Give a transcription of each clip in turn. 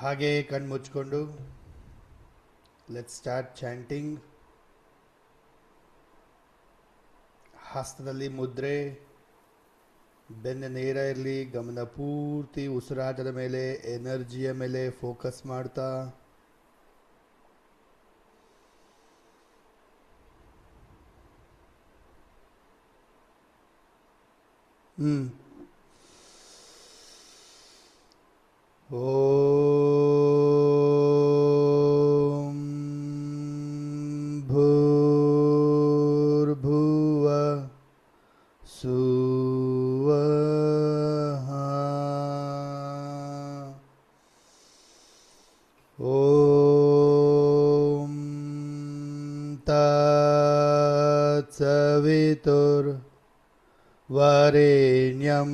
ಹಾಗೆ ಕಣ್ಣು ಮುಚ್ಕೊಂಡು ಲೆಟ್ ಸ್ಟಾರ್ಟ್ ಚಾಂಟಿಂಗ್. ಹಸ್ತದಲ್ಲಿ ಮುದ್ರೆ, ಬೆನ್ನ ನೇರ ಇರಲಿ, ಗಮನ ಪೂರ್ತಿ ಉಸಿರಾಟದ ಮೇಲೆ, ಎನರ್ಜಿಯ ಮೇಲೆ ಫೋಕಸ್ ಮಾಡ್ತಾ ಓಂ ಭೂರ್ಭುವ ಸುವಃ ಓಂ ತತ್ಸವಿತುರ್ವರೆಣ್ಯಂ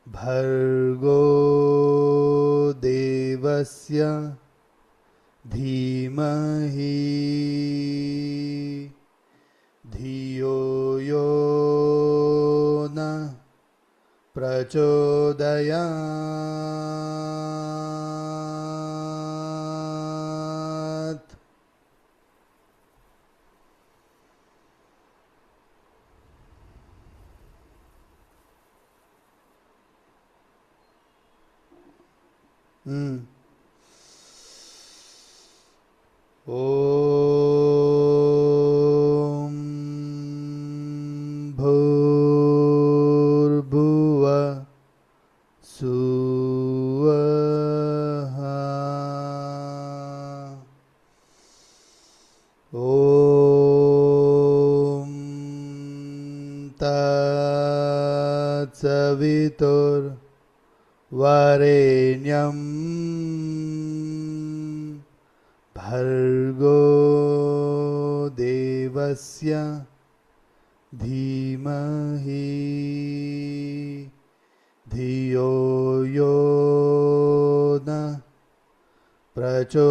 ಭರ್ಗೋ ದೇವಸ್ಯ ಧೀಮಹಿ ಧಿಯೋ ಯೋ ನ ಪ್ರಚೋದಯಾತ್. ಓಂ ಭೂರ್ಭುವ ಸುವಃ ಓಂ ತತ್ಸವಿತುರ್ವರೆಣ್ಯಂ ಭರ್ಗೋ ದೇವಸ್ಯ ಧೀಮಹಿ ಧಿಯೋ ಯೋ ನ ಪ್ರಚೋದಯಾತ್.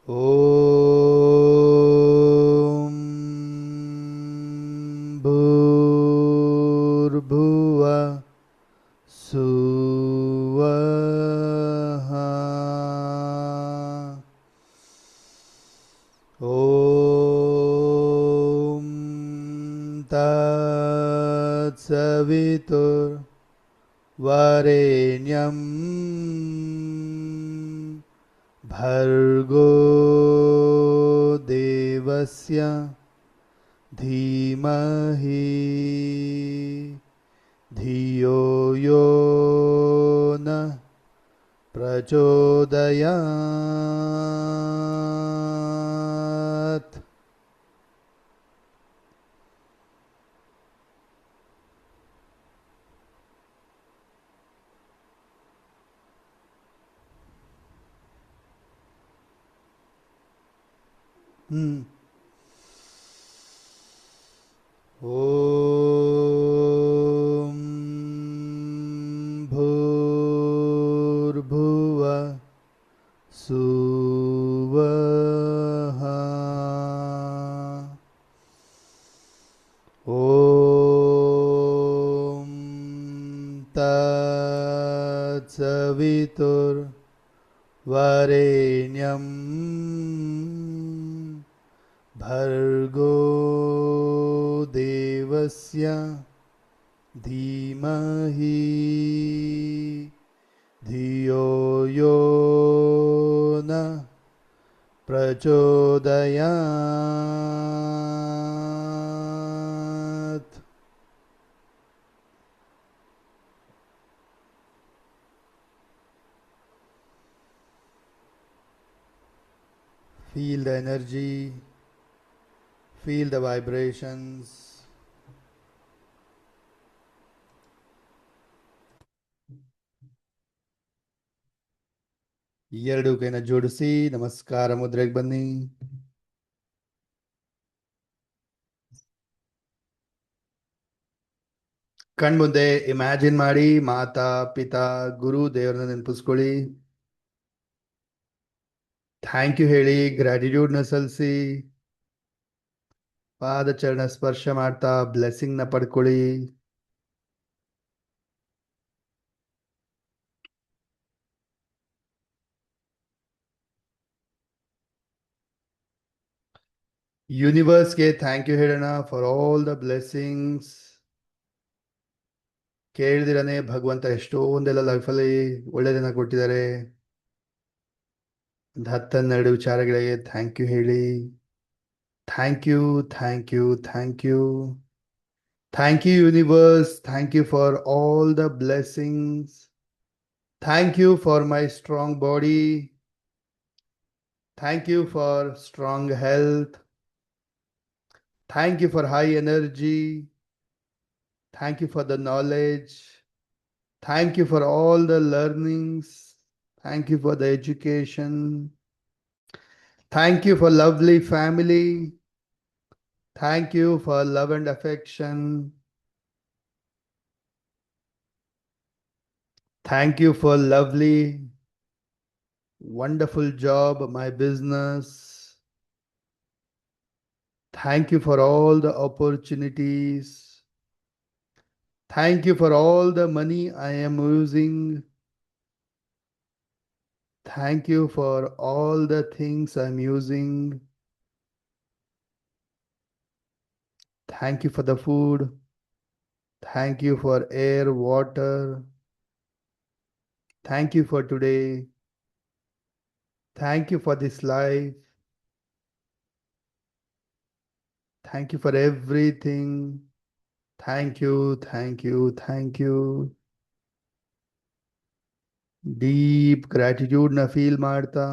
ಓಂ ಭೂರ್ಭುವ ಸುವಃ ಓಂ ತತ್ಸವಿತುರ್ವರೆಣ್ಯಂ ಭರ್ಗೋ ದೇವಸ್ಯ ಧೀಮಹಿ ಧಿಯೋ ಯೋ ನ ಪ್ರಚೋದಯಾತ್. ಓಂ ಭೂರ್ಭುವ ಸುವಃ ಓಂ ತತ್ಸವಿತುರ್ವರೆಣ್ಯಂ ಭರ್ಗೋ ದೇವಸ್ಯ ಧೀಮಹಿ ಧಿಯೋ ಯೋ ನ ಪ್ರಚೋದಯಾತ್. Feel the energy, feel the vibrations. ಎರಡು ಕೈನ ಜೋಡಿಸಿ ನಮಸ್ಕಾರ ಮುದ್ರೆಗೆ ಬನ್ನಿ. ಕಣ್ಮುಂದೆ ಇಮ್ಯಾಜಿನ್ ಮಾಡಿ ಮಾತಾ ಪಿತಾ ಗುರು ದೇವರನ್ನ ನೆನಪಿಸ್ಕೊಳ್ಳಿ. ಥ್ಯಾಂಕ್ ಯು ಹೇಳಿ, ಗ್ರಾಟಿಟ್ಯೂಡ್ನ ಸಲ್ಲಿಸಿ, ಪಾದಚರಣ ಸ್ಪರ್ಶ ಮಾಡ್ತಾ ಬ್ಲೆಸ್ಸಿಂಗ್ನ ಪಡ್ಕೊಳ್ಳಿ. ಯೂನಿವರ್ಸ್ಗೆ ಥ್ಯಾಂಕ್ ಯು ಹೇಳೋಣ ಫಾರ್ ಆಲ್ ದ ಬ್ಲೆಸ್ಸಿಂಗ್ಸ್. ಕೇಳಿದಿರನೆ ಭಗವಂತ ಎಷ್ಟೊಂದೆಲ್ಲ ಲೈಫಲ್ಲಿ ಒಳ್ಳೆಯದನ್ನ ಕೊಟ್ಟಿದ್ದಾರೆ. ಒಂದು 10-12 ವಿಚಾರಗಳಿಗೆ ಥ್ಯಾಂಕ್ ಯು ಹೇಳಿ. Thank you, thank you, thank you. Thank you, universe. Thank you for all the blessings. Thank you for my strong body. Thank you for strong health. Thank you for high energy. Thank you for the knowledge. Thank you for all the learnings. Thank you for the education. Thank you for lovely family. Thank you for love and affection. Thank you for lovely, wonderful job, my business. Thank you for all the opportunities. Thank you for all the money I am using. Thank you for all the things I'm using. Thank you for the food. Thank you for air, water. Thank you for today. Thank you for this life. Thank you for everything. Thank you, thank you, thank you. Deep gratitude na feel ಮಾಡ್ತಾ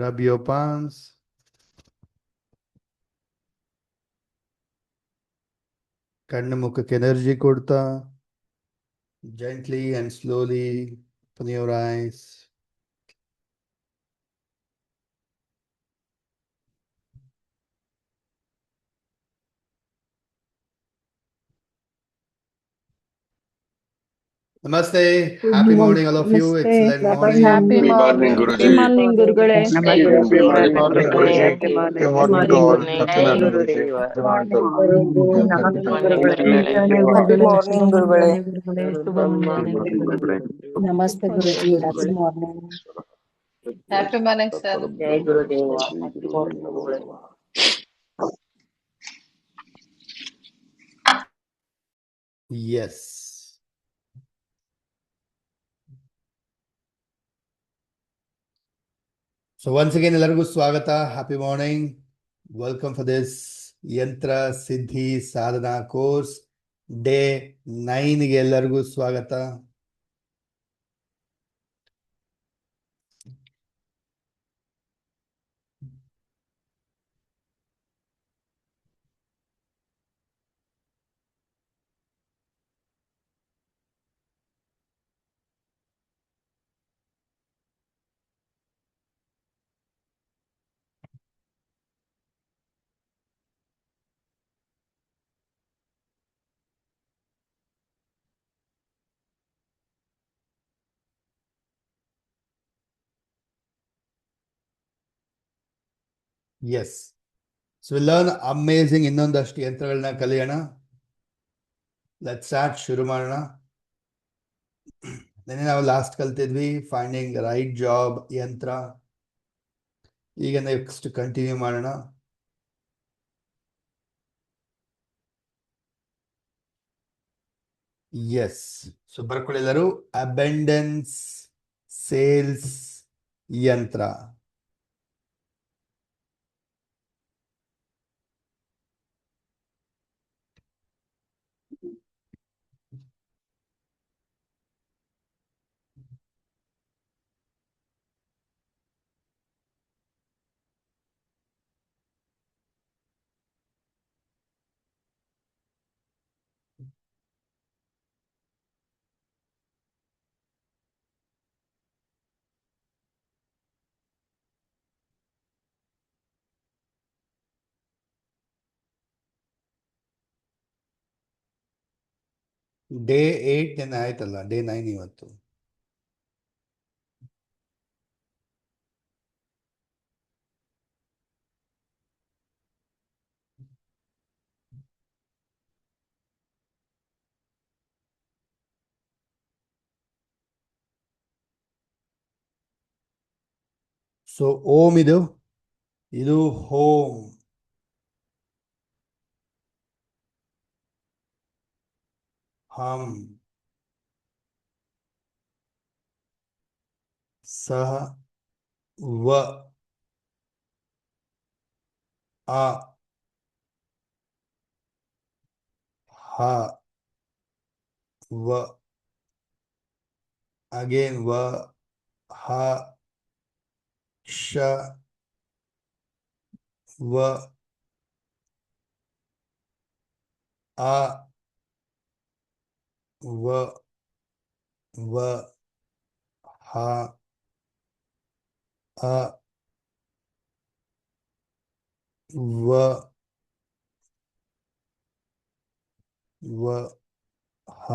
rub your palms. ಕಣ್ಣು ಮುಖಕ್ಕೆ energy ಕೊಡ್ತಾ gently and slowly open your eyes. Namaste. Happy morning, all of you. Namaste. Excellent Happy morning. morning. Good morning, Happy Guruji. morning, Gurugule. Very Happy good morning, morning, Happy Guruji. morning. Good Happy morning to morning, all. Guruji. Happy Jai morning, Guruji. Guruji. Good morning, Guruji. Namaste, Guruji. Jai Happy Gurugule. morning, Shubha Gurugule. Munjane, Gurugule. Shubha Munjane, Gurugule. Namaste, Namaste, Guruji. Happy Gurugule. morning. Happy morning, sir. Jai Gurudeva. Happy morning, Gurugule. Yes. So once again, ಎಲ್ಲರಿಗೂ ಸ್ವಾಗತ. Happy morning. Welcome for this ಯಂತ್ರ ಸಿದ್ಧಿ ಸಾಧನಾ course day 9ಗೆ ಎಲ್ಲರಿಗೂ ಸ್ವಾಗತ. Yes. So we'll learn amazing ಇನ್ನೊಂದಷ್ಟು ಯಂತ್ರಗಳನ್ನ ಕಲಿಯೋಣ. Let's start. ಶುರು ಮಾಡೋಣ. ನೆನ್ನೆ ನಾವು ಲಾಸ್ಟ್ ಕಲ್ತಿದ್ವಿ ಫೈಂಡಿಂಗ್ ರೈಟ್ ಜಾಬ್ ಯಂತ್ರ. ಈಗ ನೆಕ್ಸ್ಟ್ ಕಂಟಿನ್ಯೂ ಮಾಡೋಣ. ಎಸ್. ಸೊ ಬರ್ಕೊಳ್ಳಿ ಎಲ್ಲರೂ. ಅಬೆಂಡೆನ್ಸ್ ಸೇಲ್ಸ್ ಯಂತ್ರ. ಡೇ 8 ನೆನ್ನೆ ಆಯ್ತಲ್ಲ, ಡೇ 9 ಇವತ್ತು. ಸೊ ಓಮ್ ಇದು ಹೋಮ್. ಹಮ್. ಸಹ. ವ. ಆ. ಹ. ವ. ಅಗೇನ್ ವ. ಹ. ಶ. ವ. ಆ. ವ. ವ. ಹ. ಅ. ವ. ವ. ಹ.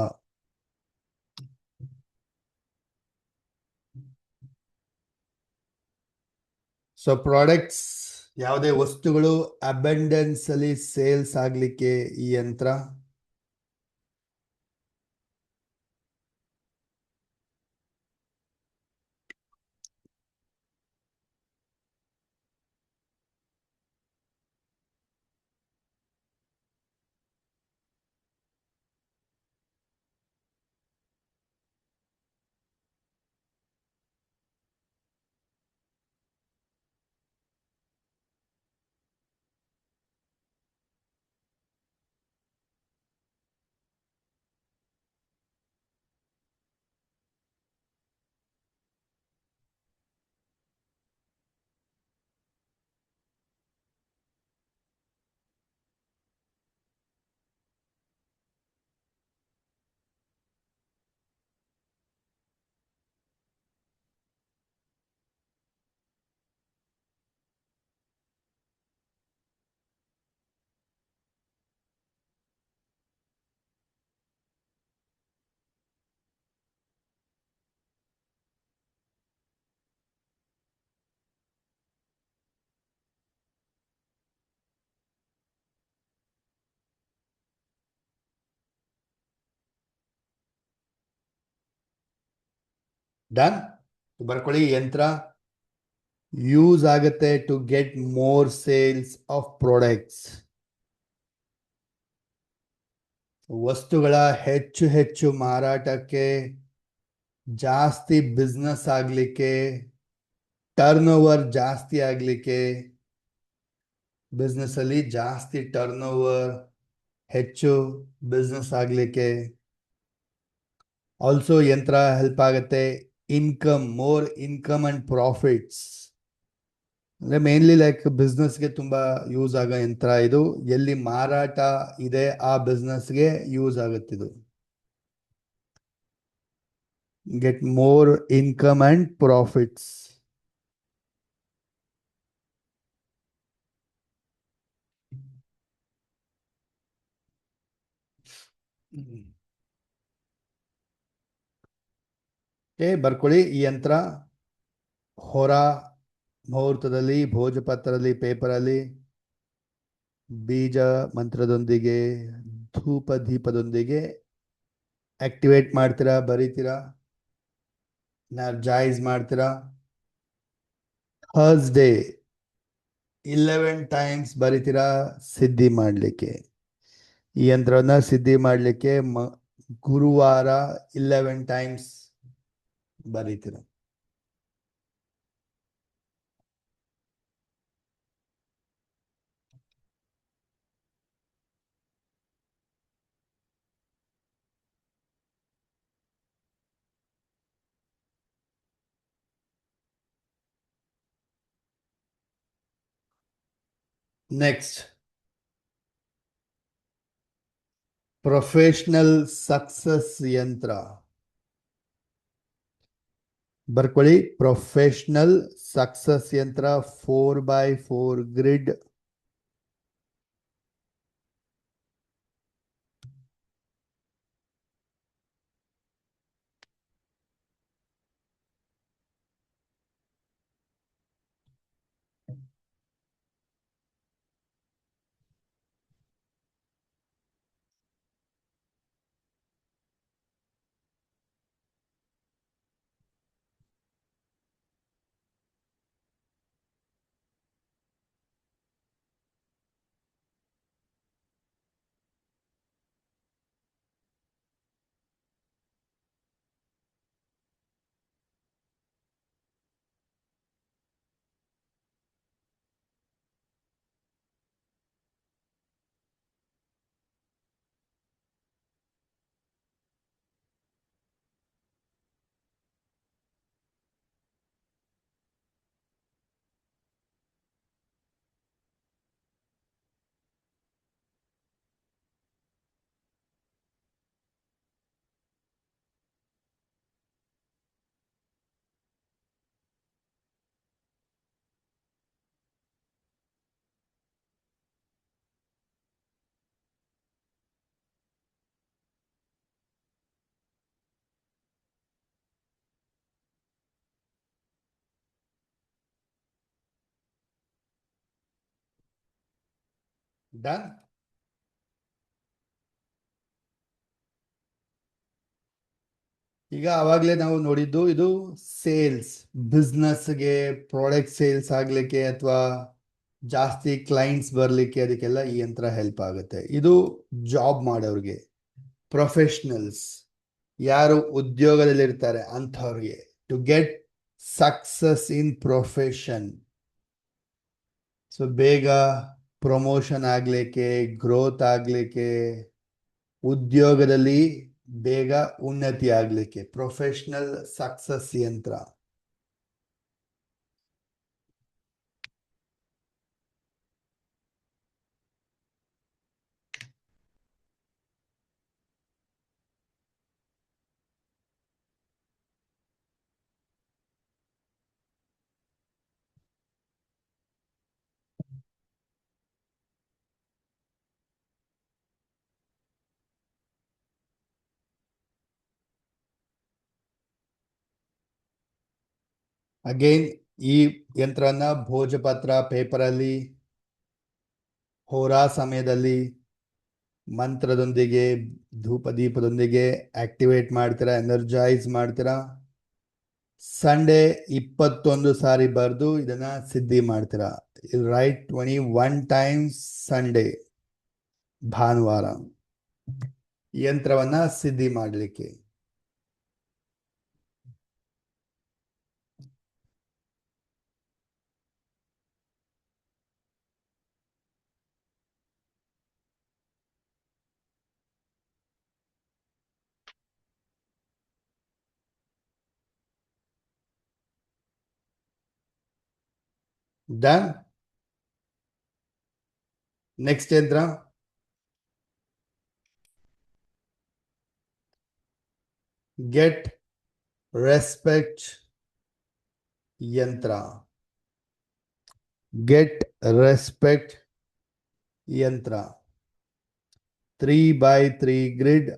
ಸೊ ಪ್ರಾಡಕ್ಟ್ಸ್, ಯಾವುದೇ ವಸ್ತುಗಳು ಅಬೆಂಡೆನ್ಸ್ ಅಲ್ಲಿ ಸೇಲ್ಸ್ ಆಗ್ಲಿಕ್ಕೆ ಈ ಯಂತ್ರ. ಡನ್. ಬರ್ಕೊಳ್ಳಿ, ಯಂತ್ರ ಯೂಸ್ ಆಗುತ್ತೆ to get more sales of products. ವಸ್ತುಗಳ ಹೆಚ್ಚು ಹೆಚ್ಚು ಮಾರಾಟಕ್ಕೆ, ಜಾಸ್ತಿ ಬಿಸ್ನೆಸ್ ಆಗ್ಲಿಕ್ಕೆ, ಟರ್ನ್ ಓವರ್ ಜಾಸ್ತಿ ಆಗ್ಲಿಕ್ಕೆ, ಬಿಸ್ನೆಸ್ ಅಲ್ಲಿ ಜಾಸ್ತಿ ಟರ್ನ್ ಓವರ್, ಹೆಚ್ಚು ಬಿಸ್ನೆಸ್ ಆಗ್ಲಿಕ್ಕೆ. ಆಲ್ಸೋ ಯಂತ್ರ ಹೆಲ್ಪ್ ಆಗುತ್ತೆ income, more income and profits. ಅಂದ್ರೆ ಮೇನ್ಲಿ ಲೈಕ್ ಬಿಸ್ನೆಸ್ಗೆ ತುಂಬಾ ಯೂಸ್ ಆಗೋ ಯಂತ್ರ ಇದು. ಎಲ್ಲಿ ಮಾರಾಟ ಇದೆ ಆ ಬಿಸ್ನೆಸ್ಗೆ ಯೂಸ್ ಆಗುತ್ತಿದು. Get more income and profits. ಬರ್ಕೊಳ್ಳಿ, ಈ ಯಂತ್ರ ಹೊರ ಮುಹೂರ್ತದಲ್ಲಿ, ಭೋಜಪತ್ರದಲ್ಲಿ, ಪೇಪರಲ್ಲಿ ಬೀಜ ಮಂತ್ರದೊಂದಿಗೆ, ಧೂಪ ದೀಪದೊಂದಿಗೆ ಆಕ್ಟಿವೇಟ್ ಮಾಡ್ತೀರಾ, ಬರೀತೀರಾ, ಎನರ್ಜೈಸ್ ಮಾಡ್ತೀರಾ. ಥರ್ಸ್ಡೇ 11 ಟೈಮ್ಸ್ ಬರೀತೀರಾ ಸಿದ್ಧಿ ಮಾಡಲಿಕ್ಕೆ. ಈ ಯಂತ್ರವನ್ನ ಸಿದ್ಧಿ ಮಾಡಲಿಕ್ಕೆ ಗುರುವಾರ 11 ಟೈಮ್ಸ್ ಬರೀತೀರಾ. ನೆಕ್ಸ್ಟ್, ಪ್ರೊಫೆಷನಲ್ ಸಕ್ಸಸ್ ಯಂತ್ರ. ಬರ್ಕೊಳ್ಳಿ, ಪ್ರೊಫೆಷನಲ್ ಸಕ್ಸಸ್ ಯಂತ್ರ 4x4 ಗ್ರಿಡ್. ಡನ್. ಈಗ ಆವಾಗಲೇ ನಾವು ನೋಡಿದ್ದು ಇದು ಸೇಲ್ಸ್, ಬಿಸ್ನೆಸ್ಗೆ ಪ್ರಾಡಕ್ಟ್ ಸೇಲ್ಸ್ ಆಗ್ಲಿಕ್ಕೆ ಅಥವಾ ಜಾಸ್ತಿ ಕ್ಲೈಂಟ್ಸ್ ಬರ್ಲಿಕ್ಕೆ ಅದಕ್ಕೆಲ್ಲ ಈ ಯಂತ್ರ ಹೆಲ್ಪ್ ಆಗುತ್ತೆ. ಇದು ಜಾಬ್ ಮಾಡೋರಿಗೆ, ಪ್ರೊಫೆಷನಲ್ಸ್, ಯಾರು ಉದ್ಯೋಗದಲ್ಲಿರ್ತಾರೆ ಅಂಥವ್ರಿಗೆ, to get success in profession. So ಬೇಗ ಪ್ರಮೋಷನ್ ಆಗ್ಲಿಕ್ಕೆ, ಗ್ರೋತ್ ಆಗ್ಲಿಕ್ಕೆ, ಉದ್ಯೋಗದಲ್ಲಿ ಬೇಗ ಉನ್ನತಿ ಆಗ್ಲಿಕ್ಕೆ ಪ್ರೊಫೆಷನಲ್ ಸಕ್ಸಸ್ ಯಂತ್ರ. ಅಗೇನ್ ಈ ಯಂತ್ರನ ಭೋಜಪತ್ರ ಪೇಪರಲ್ಲಿ ಹೋರಾ ಸಮಯದಲ್ಲಿ ಮಂತ್ರದೊಂದಿಗೆ ಧೂಪ ದೀಪದೊಂದಿಗೆ ಆಕ್ಟಿವೇಟ್ ಮಾಡ್ತೀರಾ, ಎನರ್ಜೈಸ್ ಮಾಡ್ತೀರಾ. ಸಂಡೇ 21 ಸಾರಿ ಬರೆದು ಇದನ್ನ ಸಿದ್ಧಿ ಮಾಡ್ತೀರಾ. ರೈಟ್ 21 ಟೈಮ್ಸ್ ಸಂಡೇ, ಭಾನುವಾರ ಯಂತ್ರವನ್ನ ಸಿದ್ಧಿ ಮಾಡಲಿಕ್ಕೆ. ಡನ್. ನೆಕ್ಸ್ಟ್ ಯಂತ್ರ ಗೆಟ್ ರೆಸ್ಪೆಕ್ಟ್ ಯಂತ್ರ. ಗೆಟ್ ರೆಸ್ಪೆಕ್ಟ್ ಯಂತ್ರ 3x3 ಗ್ರಿಡ್.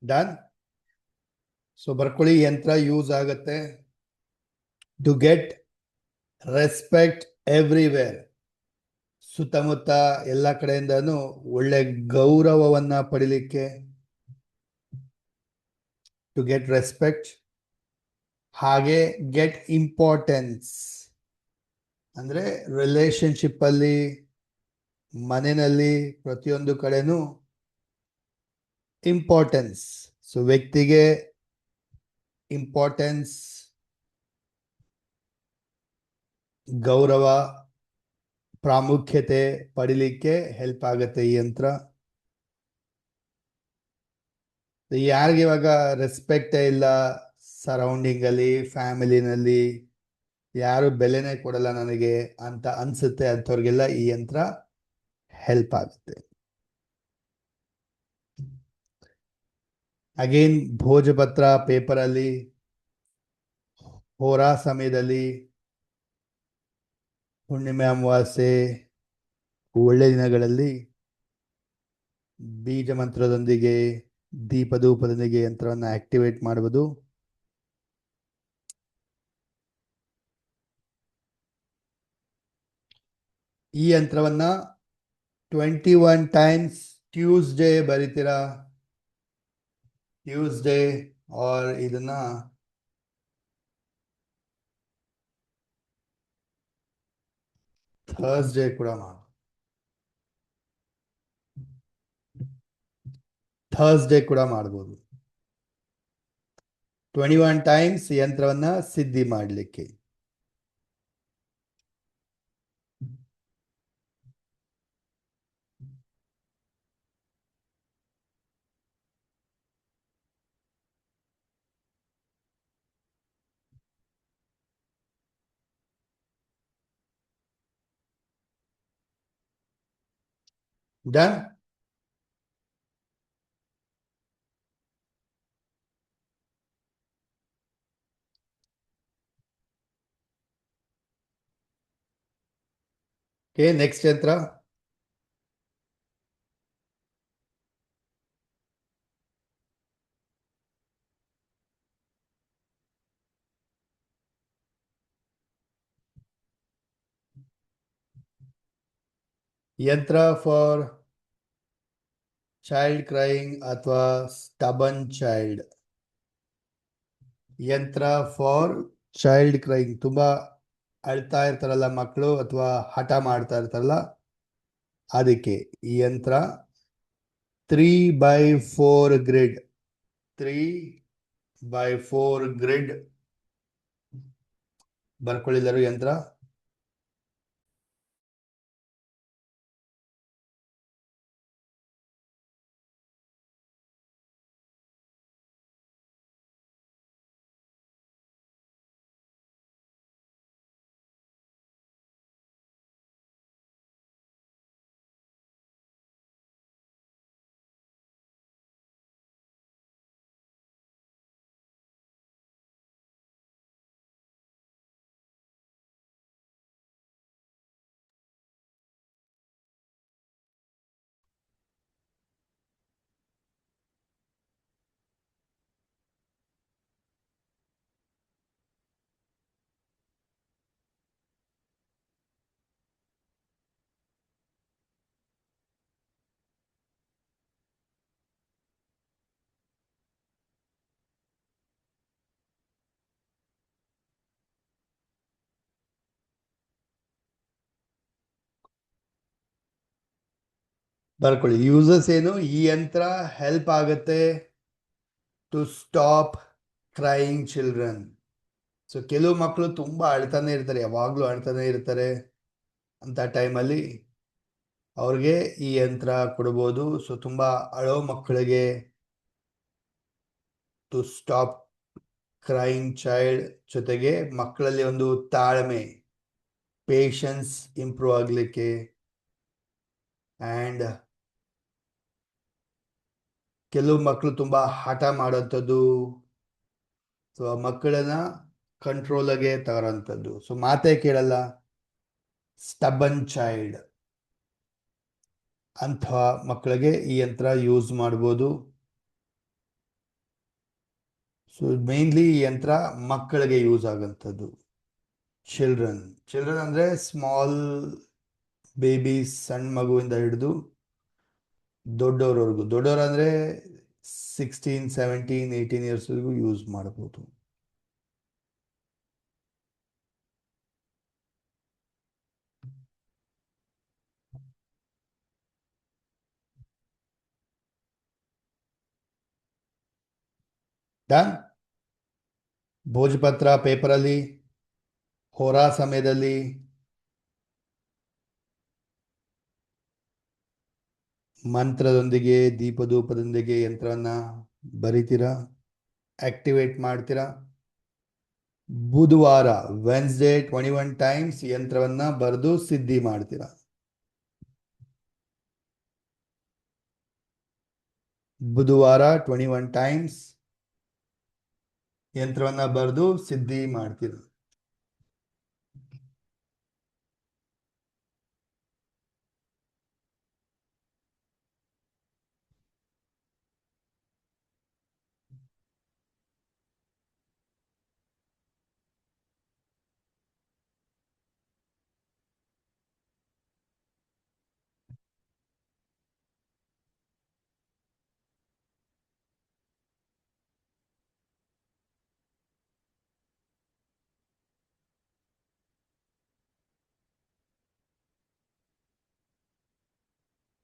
ಡನ್. ಸೊ ಬರ್ಕೊಳ್ಳಿ, ಯಂತ್ರ ಯೂಸ್ ಆಗುತ್ತೆ ಟು ಗೆಟ್ ರೆಸ್ಪೆಕ್ಟ್ ಎವ್ರಿವೇರ್. ಸುತ್ತಮುತ್ತ ಎಲ್ಲ ಕಡೆಯಿಂದನೂ ಒಳ್ಳೆ ಗೌರವವನ್ನ ಪಡಿಲಿಕ್ಕೆ, ಟು ಗೆಟ್ ರೆಸ್ಪೆಕ್ಟ್. ಹಾಗೆ ಗೆಟ್ ಇಂಪಾರ್ಟೆನ್ಸ್ ಅಂದ್ರೆ ರಿಲೇಶನ್ಶಿಪ್ ಅಲ್ಲಿ, ಮನೆಯಲ್ಲಿ, ಪ್ರತಿಯೊಂದು ಕಡೆನೂ ಇಂಪಾರ್ಟೆನ್ಸ್. ಸೊ ವ್ಯಕ್ತಿಗೆ ಇಂಪಾರ್ಟೆನ್ಸ್, ಗೌರವ, ಪ್ರಾಮುಖ್ಯತೆ ಪಡಿಲಿಕ್ಕೆ ಹೆಲ್ಪ್ ಆಗುತ್ತೆ ಈ ಯಂತ್ರ. ಯಾರಿಗೆ ಇವಾಗ ರೆಸ್ಪೆಕ್ಟೇ ಇಲ್ಲ ಸರೌಂಡಿಂಗ್ ಅಲ್ಲಿ, ಫ್ಯಾಮಿಲಿನಲ್ಲಿ ಯಾರು ಬೆಲೆನೇ ಕೊಡಲ್ಲ ನನಗೆ ಅಂತ ಅನ್ಸುತ್ತೆ, ಅಂಥವ್ರಿಗೆಲ್ಲ ಈ ಯಂತ್ರ ಹೆಲ್ಪ್ ಆಗುತ್ತೆ. ಅಗೇನ್ ಭೋಜಪತ್ರ ಪೇಪರಲ್ಲಿ ಹೋರಾ ಸಮಯದಲ್ಲಿ, ಹುಣ್ಣಿಮೆ, ಅಮಾವಾಸ್ಯೆ, ಒಳ್ಳೆ ದಿನಗಳಲ್ಲಿ ಬೀಜ ಮಂತ್ರದೊಂದಿಗೆ, ದೀಪಧೂಪದೊಂದಿಗೆ ಯಂತ್ರವನ್ನು ಆಕ್ಟಿವೇಟ್ ಮಾಡುವುದು. ಈ ಯಂತ್ರವನ್ನ 21 ಟೈಮ್ಸ್ ಟ್ಯೂಸ್ಡೇ ಬರಿತೀರಾ, ಟ್ಯೂಸ್ಡೇ ಆರ್ ಇದನ್ನ ಥರ್ಸ್ಡೇ ಕೂಡ ಮಾಡು. ಥರ್ಸ್ಡೇ ಕೂಡ ಮಾಡ್ಬೋದು. 21 ಟೈಮ್ಸ್ ಯಂತ್ರವನ್ನ ಸಿದ್ಧಿ ಮಾಡಲಿಕ್ಕೆ. ಡನ್. ಓಕೆ, ನೆಕ್ಸ್ಟ್ ಯಂತ್ರ. ಯಂತ್ರ ಫಾರ್ ಚೈಲ್ಡ್ ಕ್ರೈಯಿಂಗ್ ಅಥವಾ ಸ್ಟಬನ್ ಚೈಲ್ಡ್. ಯಂತ್ರ ಫಾರ್ ಚೈಲ್ಡ್ ಕ್ರೈಯಿಂಗ್, ತುಂಬಾ ಅಳ್ತಾ ಇರ್ತಾರಲ್ಲ ಮಕ್ಕಳು ಅಥವಾ ಹಠ ಮಾಡ್ತಾ ಇರ್ತಾರಲ್ಲ ಅದಕ್ಕೆ ಈ ಯಂತ್ರ 3x4 ಗ್ರಿಡ್. 3x4 ಗ್ರಿಡ್ ಬರ್ಕೊಳ್ಳಿಲ್ಲರು ಯಂತ್ರ. ಬರ್ಕೊಳ್ಳಿ. ಯೂಸಸ್ ಏನು? ಈ ಯಂತ್ರ ಹೆಲ್ಪ್ ಆಗುತ್ತೆ to stop crying children. So ಕೆಲವು ಮಕ್ಕಳು ತುಂಬಾ ಅಳ್ತಾನೆ ಇರ್ತಾರೆ, ಯಾವಾಗ್ಲೂ ಅಳ್ತಾನೆ ಇರ್ತಾರೆ. ಅಂತ ಟೈಮಲ್ಲಿ ಅವ್ರಿಗೆ ಈ ಯಂತ್ರ ಕೊಡ್ಬೋದು. ಸೊ ತುಂಬಾ ಅಳೋ ಮಕ್ಕಳಿಗೆ ಟು ಸ್ಟಾಪ್ ಕ್ರೈಯಿಂಗ್ ಚೈಲ್ಡ್, ಜೊತೆಗೆ ಮಕ್ಕಳಲ್ಲಿ ಒಂದು ತಾಳ್ಮೆ, ಪೇಷನ್ಸ್ ಇಂಪ್ರೂವ್ ಆಗಲಿಕ್ಕೆ, ಆ್ಯಂಡ್ ಕೆಲವು ಮಕ್ಕಳು ತುಂಬಾ ಹಠ ಮಾಡೋಂಥದ್ದು, ಸೊ ಆ ಮಕ್ಕಳನ್ನ ಕಂಟ್ರೋಲಾಗೆ ತಗೋಂಥದ್ದು, ಸೊ ಮಾತೇ ಕೇಳಲ್ಲ, ಸ್ಟಬನ್ ಚೈಲ್ಡ್ ಅಂಥ ಮಕ್ಕಳಿಗೆ ಈ ಯಂತ್ರ ಯೂಸ್ ಮಾಡ್ಬೋದು. ಸೊ ಮೇನ್ಲಿ ಈ ಯಂತ್ರ ಮಕ್ಕಳಿಗೆ ಯೂಸ್ ಆಗೋಂಥದ್ದು. ಚಿಲ್ಡ್ರನ್ ಅಂದರೆ ಸ್ಮಾಲ್ ಬೇಬೀಸ್, ಸಣ್ಣ ಮಗುವಿಂದ ಹಿಡಿದು ದೊಡ್ಡವರವರೆಗೂ. ದೊಡ್ಡವರಂದ್ರೆ 16, 17, 18 ಇಯರ್ಸ್ವರೆಗೂ ಯೂಸ್ ಮಾಡ್ಬೋದು. ಡನ್. ಭೋಜಪತ್ರ ಪೇಪರಲ್ಲಿ ಹೋರಾ ಸಮಯದಲ್ಲಿ ಮಂತ್ರದೊಂದಿಗೆ ದೀಪಧೂಪದೊಂದಿಗೆ ಯಂತ್ರವನ್ನ ಬರಿತೀರಾ, ಆಕ್ಟಿವೇಟ್ ಮಾಡ್ತೀರಾ. ಬುಧವಾರ ವೆನ್ಸ್ಡೇ 21 ಟೈಮ್ಸ್ ಯಂತ್ರವನ್ನ ಬರೆದು ಸಿದ್ಧಿ ಮಾಡ್ತೀರಾ. ಬುಧವಾರ 21 ಟೈಮ್ಸ್ ಯಂತ್ರವನ್ನ ಬರೆದು ಸಿದ್ಧಿ ಮಾಡ್ತೀರಾ.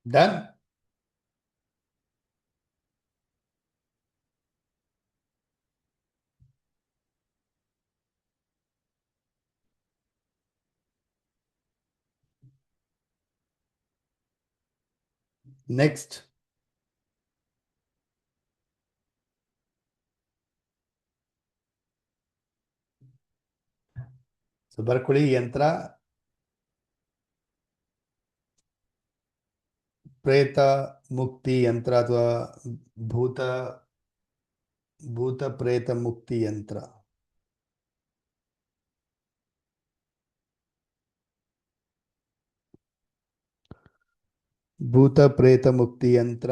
Done? Next. So ಬರ್ಕೊಳ್ಳಿ ಯಂತ್ರ ಪ್ರೇತ ಮುಕ್ತಿ ಯಂತ್ರ ಅಥವಾ ಭೂತ ಪ್ರೇತ ಮುಕ್ತಿ ಯಂತ್ರ. ಭೂತ ಪ್ರೇತ ಮುಕ್ತಿ ಯಂತ್ರ.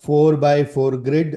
Four by four grid.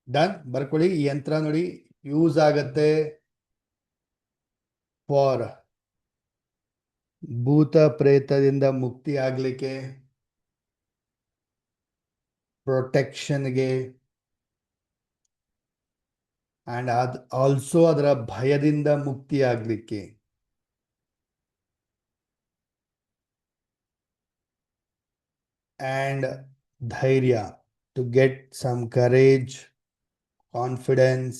Done. ಬರ್ಕೊಳ್ಳಿ ಈ ಯಂತ್ರ ನೋಡಿ ಯೂಸ್ ಆಗತ್ತೆ ಫಾರ್ ಭೂತ ಪ್ರೇತದಿಂದ ಮುಕ್ತಿ ಆಗ್ಲಿಕ್ಕೆ, ಪ್ರೊಟೆಕ್ಷನ್ಗೆ, ಅಂಡ್ ಆಲ್ಸೋ ಅದರ ಭಯದಿಂದ ಮುಕ್ತಿ ಆಗ್ಲಿಕ್ಕೆ. And dhairya, to get some courage, confidence.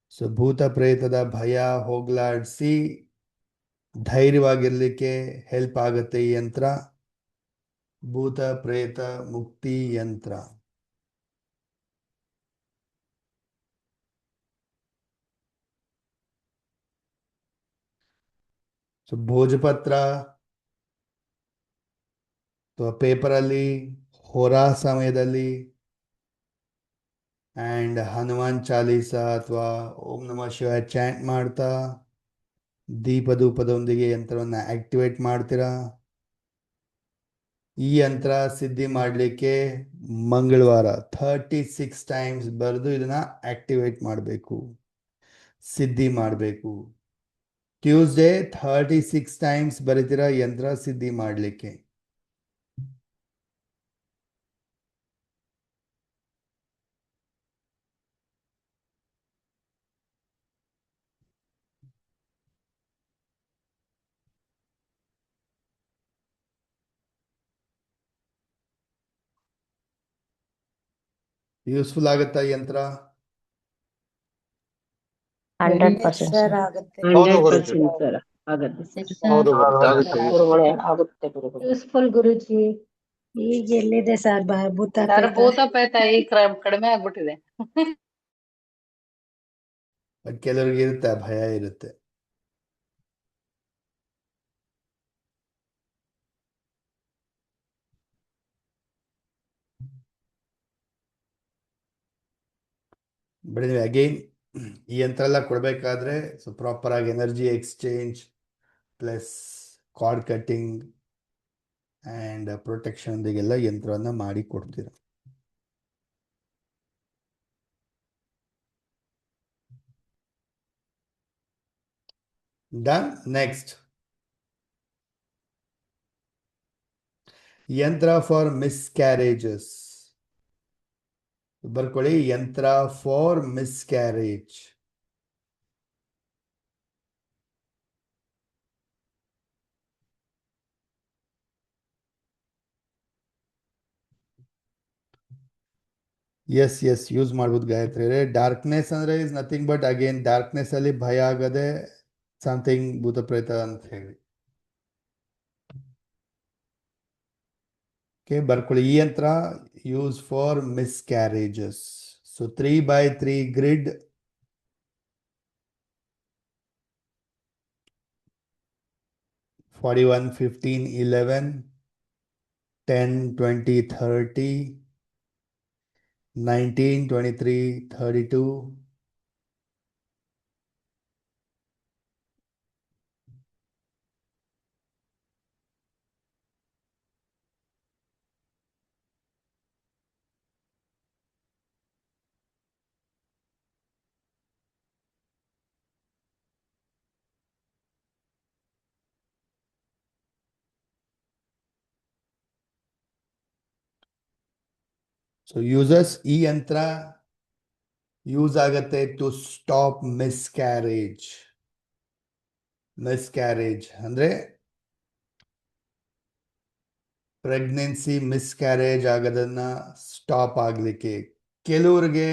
So bhuta pretada ಭಯ ಹೋಗ್ಲಾಡ್ಸಿ ಧೈರ್ಯವಾಗಿರ್ಲಿಕ್ಕೆ ಹೆಲ್ಪ್ ಆಗುತ್ತೆ ಈ ಯಂತ್ರ. ಭೂತ ಪ್ರೇತ ಮುಕ್ತಿ ಯಂತ್ರ. ಸೊ ಭೋಜಪತ್ರ ಅಥವಾ ಪೇಪರಲ್ಲಿ ಹೋರಾ ಸಮಯದಲ್ಲಿ ಆ್ಯಂಡ್ ಹನುಮಾನ್ ಚಾಲೀಸ ಅಥವಾ ಓಂ ನಮಃ ಶಿವಾಯ ಚಾಂಟ್ ಮಾಡ್ತಾ ದೀಪಧೂಪದೊಂದಿಗೆ ಯಂತ್ರವನ್ನು ಆಕ್ಟಿವೇಟ್ ಮಾಡ್ತೀರಾ. ಈ ಯಂತ್ರ ಸಿದ್ಧಿ ಮಾಡಲಿಕ್ಕೆ ಮಂಗಳವಾರ 36 ಟೈಮ್ಸ್ ಬರೆದು ಇದನ್ನ ಆಕ್ಟಿವೇಟ್ ಮಾಡಬೇಕು, ಸಿದ್ಧಿ ಮಾಡಬೇಕು. ಟ್ಯೂಸ್ಡೇ 36 ಟೈಮ್ಸ್ ಬರೀತೀರಾ ಯಂತ್ರ ಸಿದ್ಧಿ ಮಾಡಲಿಕ್ಕೆ. ಯೂಸ್ಫುಲ್ ಆಗುತ್ತಾ ಯಂತ್ರ? 100% ಸರ್ ಸರ್. ಆಗುತ್ತೆ. 100% ಸರ್ ಆಗತ್ತೆ ಸರ್. ಹೌದು ಗುರುಗಳೇ ಆಗುತ್ತೆ ಗುರುಗಳೇ. ಯೂಸ್ಫುಲ್ ಗುರುಜಿ. ಈಗ ಎಲ್ಲಿದೆ ಸರ್ ಭೂತ ಸರ್ ಪ್ರೇತ? ಭೂತ ಪ್ರೇತ ಈಗ ಕಡಿಮೆ ಆಗ್ಬಿಟ್ಟಿದೆ. ಕೆಲವರಿಗೆ ಇರುತ್ತೆ, ಭಯ ಇರುತ್ತೆ. ಬಟ್ ನೀವು ಅಗೈನ್ ಈ ಯಂತ್ರ ಎಲ್ಲ ಕೊಡಬೇಕಾದ್ರೆ ಸೊ ಪ್ರಾಪರಾಗಿ energy exchange plus card cutting and ಪ್ರೊಟೆಕ್ಷನ್ದಿಗೆಲ್ಲ ಯಂತ್ರವನ್ನು ಮಾಡಿ ಕೊಡ್ತೀರ. ಡನ್. ನೆಕ್ಸ್ಟ್ ಯಂತ್ರ ಫಾರ್ ಮಿಸ್ಕ್ಯಾರೇಜಸ್. ಬರ್ಕೊಳ್ಳಿ, ಯಂತ್ರ for miscarriage. Yes yes use ಮಾಡ್ಬೋದು ಗಾಯತ್ರಿ. ಡಾರ್ಕ್ನೆಸ್ ಅಂದರೆ is nothing but again darkness ಅಲ್ಲಿ ಭಯ ಆಗದೆ ಸಮಥಿಂಗ್ ಭೂತ ಪ್ರೇತ ಅಂತ ಹೇಳಿ. ಓಕೆ, ಬರ್ಕೊಳ್ಳಿ, ಈ ಯಂತ್ರ use for miscarriages. So 3x3 grid, 41, 15, 11, 10, 20, 30, 19, 23, 32, so uses ಈ ಯಂತ್ರ ಯೂಸ್ ಆಗತ್ತೆ ಟು ಸ್ಟಾಪ್ ಮಿಸ್ಕ್ಯಾರೇಜ್. ಮಿಸ್ಕ್ಯಾರೇಜ್ ಅಂದ್ರೆ ಪ್ರೆಗ್ನೆನ್ಸಿ ಮಿಸ್ಕ್ಯಾರೇಜ್ ಆಗೋದನ್ನ ಸ್ಟಾಪ್ ಆಗ್ಲಿಕ್ಕೆ. ಕೆಲವ್ರಿಗೆ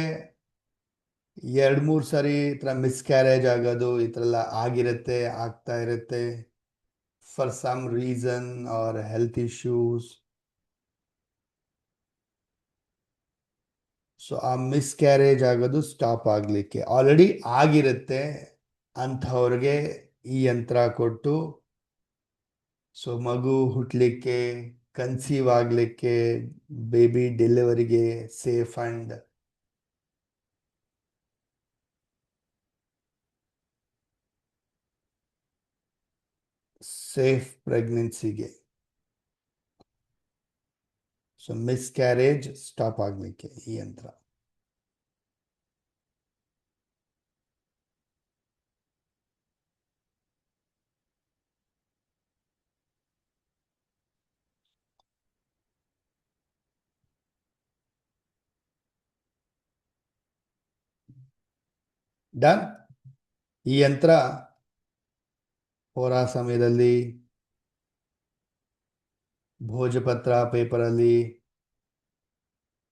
2-3 ಸರಿ ಈ ಥರ ಮಿಸ್ಕ್ಯಾರೇಜ್ ಆಗೋದು ಈ ಥರ ಎಲ್ಲ ಆಗಿರುತ್ತೆ, ಆಗ್ತಾ ಇರುತ್ತೆ for some reason or health issues. So ಆ ಮಿಸ್ಕ್ಯಾರೇಜ್ ಆಗೋದು ಸ್ಟಾಪ್ ಆಗಲಿಕ್ಕೆ, ಆಲ್ರೆಡಿ ಆಗಿರುತ್ತೆ ಅಂಥವ್ರಿಗೆ ಈ ಯಂತ್ರ ಕೊಟ್ಟು ಸೊ ಮಗು ಹುಟ್ಟಲಿಕ್ಕೆ, ಕನ್ಸೀವ್ ಆಗಲಿಕ್ಕೆ, ಬೇಬಿ ಡೆಲಿವರಿಗೆ ಸೇಫ್ ಆ್ಯಂಡ್ ಸೇಫ್ ಪ್ರೆಗ್ನೆನ್ಸಿಗೆ, ಸೊ ಮಿಸ್ಕ್ಯಾರೇಜ್ ಸ್ಟಾಪ್ ಆಗಲಿಕ್ಕೆ ಈ ಯಂತ್ರ. ಡನ್. ಈ ಯಂತ್ರ ಹೋರಾ ಸಮಯದಲ್ಲಿ ಭೋಜಪತ್ರ ಪೇಪರಲ್ಲಿ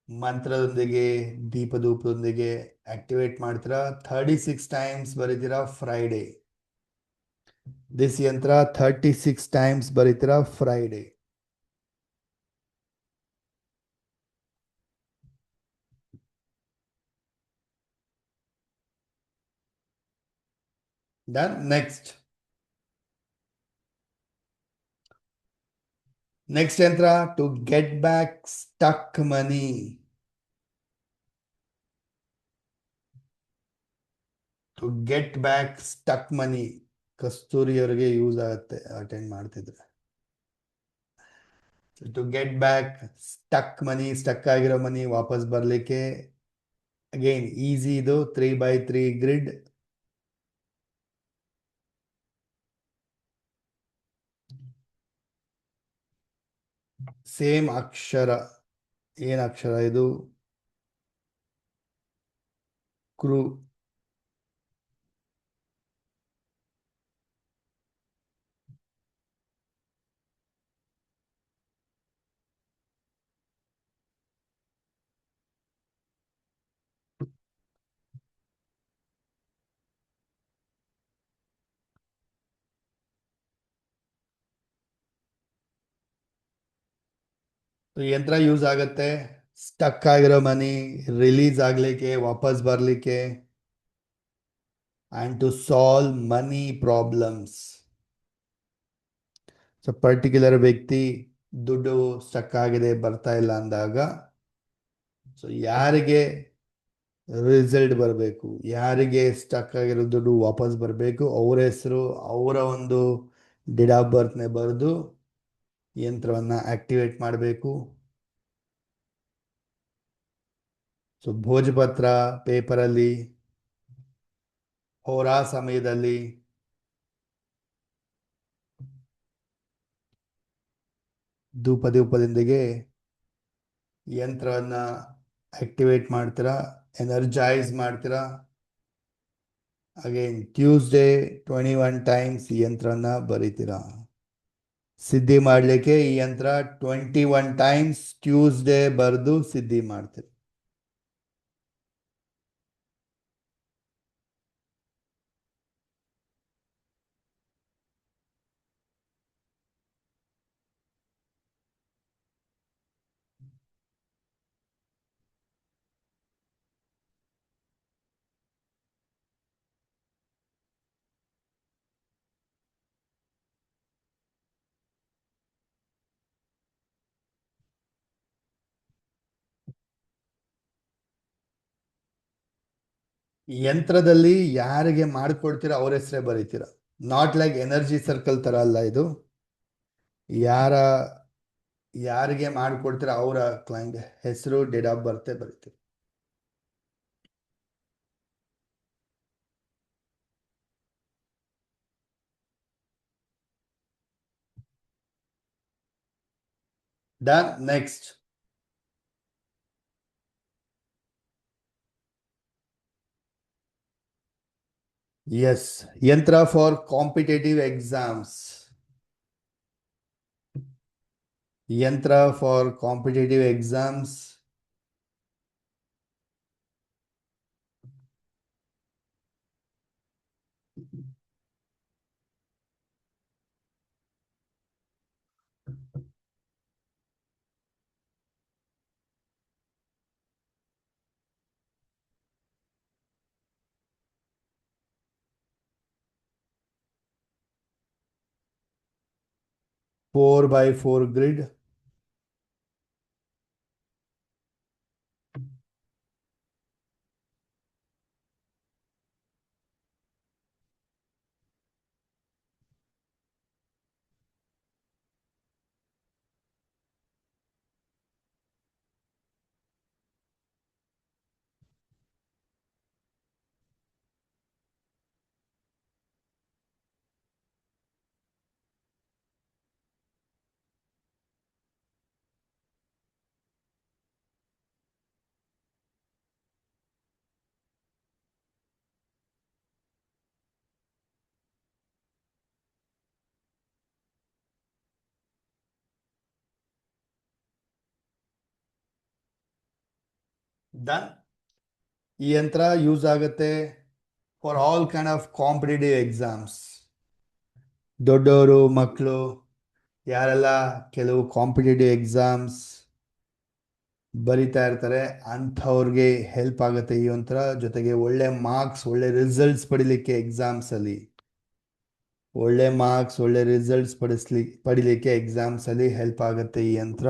ಮಂತ್ರದೊಂದಿಗೆ ದೀಪಧೂಪದೊಂದಿಗೆ ಆಕ್ಟಿವೇಟ್ ಮಾಡ್ತೀರಾ. 36 ಟೈಮ್ಸ್ ಬರೀತೀರಾ ಫ್ರೈಡೇ. ದಿಸ್ ಯಂತ್ರ 36 ಟೈಮ್ಸ್ ಬರೀತೀರಾ ಫ್ರೈಡೇ. ಡನ್. ನೆಕ್ಸ್ಟ್ ಯಂತ್ರ to get back stuck money. To get back stuck money Kasturi ಅವರಿಗೆ ಯೂಸ್ ಆಗುತ್ತೆ ಅಟೆಂಡ್ ಮಾಡ್ತಿದ್ರೆ. To get back stuck money, stuck ಆಗಿರೋ ಮನಿ ವಾಪಸ್ ಬರಲಿಕ್ಕೆ ಅಗೈನ್ ಈಸಿ. ಇದು 3x3 ಗ್ರಿಡ್, ಸೇಮ್ ಅಕ್ಷರ. ಏನ್ ಅಕ್ಷರ ಇದು? ಕ್ರೂ. ಯಂತ್ರ ಯೂಸ್ ಆಗತ್ತೆ ಸ್ಟಕ್ ಆಗಿರೋ ಮನಿ ರಿಲೀಸ್ ಆಗ್ಲಿಕ್ಕೆ, ವಾಪಸ್ ಬರ್ಲಿಕ್ಕೆ, and to solve money problems. So particular ವ್ಯಕ್ತಿ ದುಡ್ಡು ಸ್ಟಕ್ ಆಗಿದೆ ಬರ್ತಾ ಇಲ್ಲ ಅಂದಾಗ, ಸೊ ಯಾರಿಗೆ ರಿಸಲ್ಟ್ ಬರಬೇಕು. ಯಾರಿಗೆ ಸ್ಟಕ್ ಆಗಿರೋ ದುಡ್ಡು ವಾಪಸ್ ಬರಬೇಕು, ಅವ್ರ ಹೆಸರು, ಅವರ ಒಂದು ಡೇಟ್ ಆಫ್ ಬರ್ತ್ನೇ ಬರೆದು ಯಂತ್ರವನ್ನು ಆಕ್ಟಿವೇಟ್ ಮಾಡಬೇಕು. ಸೊ ಭೋಜಪತ್ರ ಪೇಪರಲ್ಲಿ ಹೋರಾ ಸಮಯದಲ್ಲಿ ಧೂಪದೀಪದೊಂದಿಗೆ ಯಂತ್ರವನ್ನು ಆಕ್ಟಿವೇಟ್ ಮಾಡ್ತೀರಾ, ಎನರ್ಜೈಸ್ ಮಾಡ್ತೀರಾ. ಅಗೇನ್ ಟ್ಯೂಸ್ಡೇ 21 ಟೈಮ್ಸ್ ಈ ಯಂತ್ರನ ಬರೀತೀರಾ. ಸಿದ್ಧಿ ಮಾಡಲಿಕ್ಕೆ ಈ ಯಂತ್ರ 21 ಟೈಮ್ಸ್ ಟ್ಯೂಸ್ಡೇ ಬರೆದು ಸಿದ್ಧಿ ಮಾಡ್ತೀರಿ. ಯಂತ್ರದಲ್ಲಿ ಯಾರಿಗೆ ಮಾಡಿಕೊಡ್ತೀರಾ ಅವ್ರ ಹೆಸರೇ ಬರೀತೀರಾ. ನಾಟ್ ಲೈಕ್ ಎನರ್ಜಿ ಸರ್ಕಲ್ ತರ ಅಲ್ಲ ಇದು. ಯಾರಿಗೆ ಮಾಡಿಕೊಡ್ತೀರಾ ಅವರ ಕ್ಲೈಂಟ್ ಹೆಸರು, ಡೇಟ್ ಆಫ್ ಬರ್ತ್ ಬರೀತೀರಾ. ಡನ್. ನೆಕ್ಸ್ಟ್. ಎಸ್, ಯಂತ್ರ ಫಾರ್ ಕಾಂಪಿಟೇಟಿವ್ ಎಕ್ಸಾಮ್ಸ್. ಯಂತ್ರ for competitive exams. Four by four grid. Done. ಈ ಯಂತ್ರ ಯೂಸ್ ಆಗುತ್ತೆ for all kind of competitive exams. ದೊಡ್ಡವರು, ಮಕ್ಕಳು, ಯಾರೆಲ್ಲ ಕೆಲವು ಕಾಂಪಿಟೇಟಿವ್ ಎಕ್ಸಾಮ್ಸ್ ಬರಿತಾ ಇರ್ತಾರೆ ಅಂಥವ್ರಿಗೆ ಹೆಲ್ಪ್ ಆಗುತ್ತೆ ಈ ಯಂತ್ರ. ಜೊತೆಗೆ ಒಳ್ಳೆ ಮಾರ್ಕ್ಸ್, ಒಳ್ಳೆ ರಿಸಲ್ಟ್ಸ್ ಪಡಿಲಿಕ್ಕೆ ಎಕ್ಸಾಮ್ಸ್ ಅಲ್ಲಿ, ಒಳ್ಳೆ ಮಾರ್ಕ್ಸ್, ಒಳ್ಳೆ ರಿಸಲ್ಟ್ಸ್ ಪಡಿಲಿಕ್ಕೆ ಎಕ್ಸಾಮ್ಸ್ ಅಲ್ಲಿ ಹೆಲ್ಪ್ ಆಗುತ್ತೆ ಈ ಯಂತ್ರ.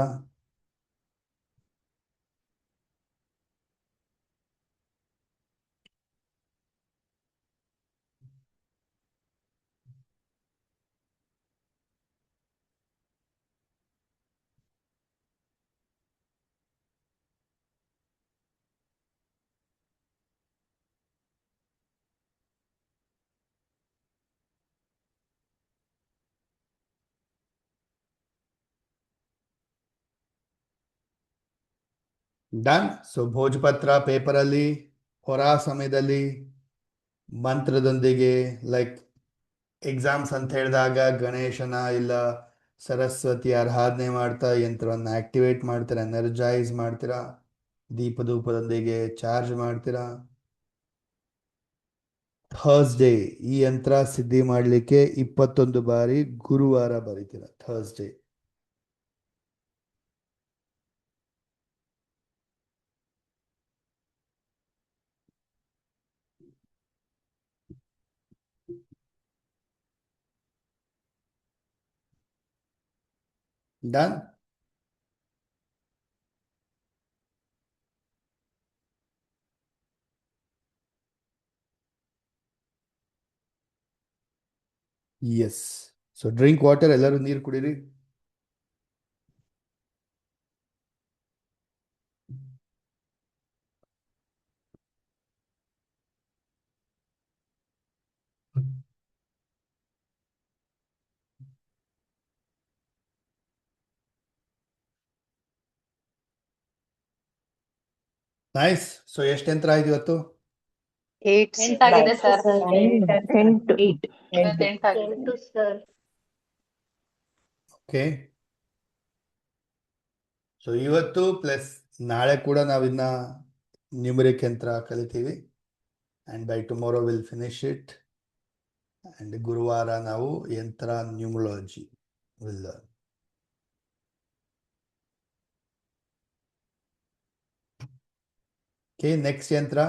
ಡನ್. ಸೊ ಭೋಜಪತ್ರ ಪೇಪರಲ್ಲಿ ಹೊರ ಸಮಯದಲ್ಲಿ ಮಂತ್ರದೊಂದಿಗೆ, ಲೈಕ್ ಎಕ್ಸಾಮ್ಸ್ ಅಂತ ಹೇಳಿದಾಗ ಗಣೇಶನ ಇಲ್ಲ ಸರಸ್ವತಿ ಆರಾಧನೆ ಮಾಡ್ತಾ ಯಂತ್ರವನ್ನು ಆಕ್ಟಿವೇಟ್ ಮಾಡ್ತೀರಾ, ಎನರ್ಜೈಸ್ ಮಾಡ್ತೀರಾ, ದೀಪಧೂಪದೊಂದಿಗೆ ಚಾರ್ಜ್ ಮಾಡ್ತೀರಾ. ಥರ್ಸ್ಡೇ ಈ ಯಂತ್ರ ಸಿದ್ಧಿ ಮಾಡಲಿಕ್ಕೆ 21 ಬಾರಿ ಗುರುವಾರ ಬರೀತೀರಾ. Thursday. Done. Yes. So drink water, ಎಲ್ಲರೂ ನೀರು ಕುಡೀರಿ. ನೈಸ್. ಸೊ ಎಷ್ಟು ಯಂತ್ರ ಆಯ್ತು ಇವತ್ತು? 8 ಎಂಟಾಗಿದೆ ಸರ್. ಎಂಟು. ಇವತ್ತು ಎಂಟಾಗಿದೆ. ಓಕೆ. ಸೊ ಇವತ್ತು ಪ್ಲಸ್ ನಾಳೆ ಕೂಡ ನಾವಿನ್ನ ನ್ಯೂಮರಿಕ್ ಯಂತ್ರ ಕಲಿತೀವಿ. And by tomorrow will finish it. And ಗುರುವಾರ ನಾವು ಯಂತ್ರ numerology will learn. Okay, next ಯಂತ್ರ.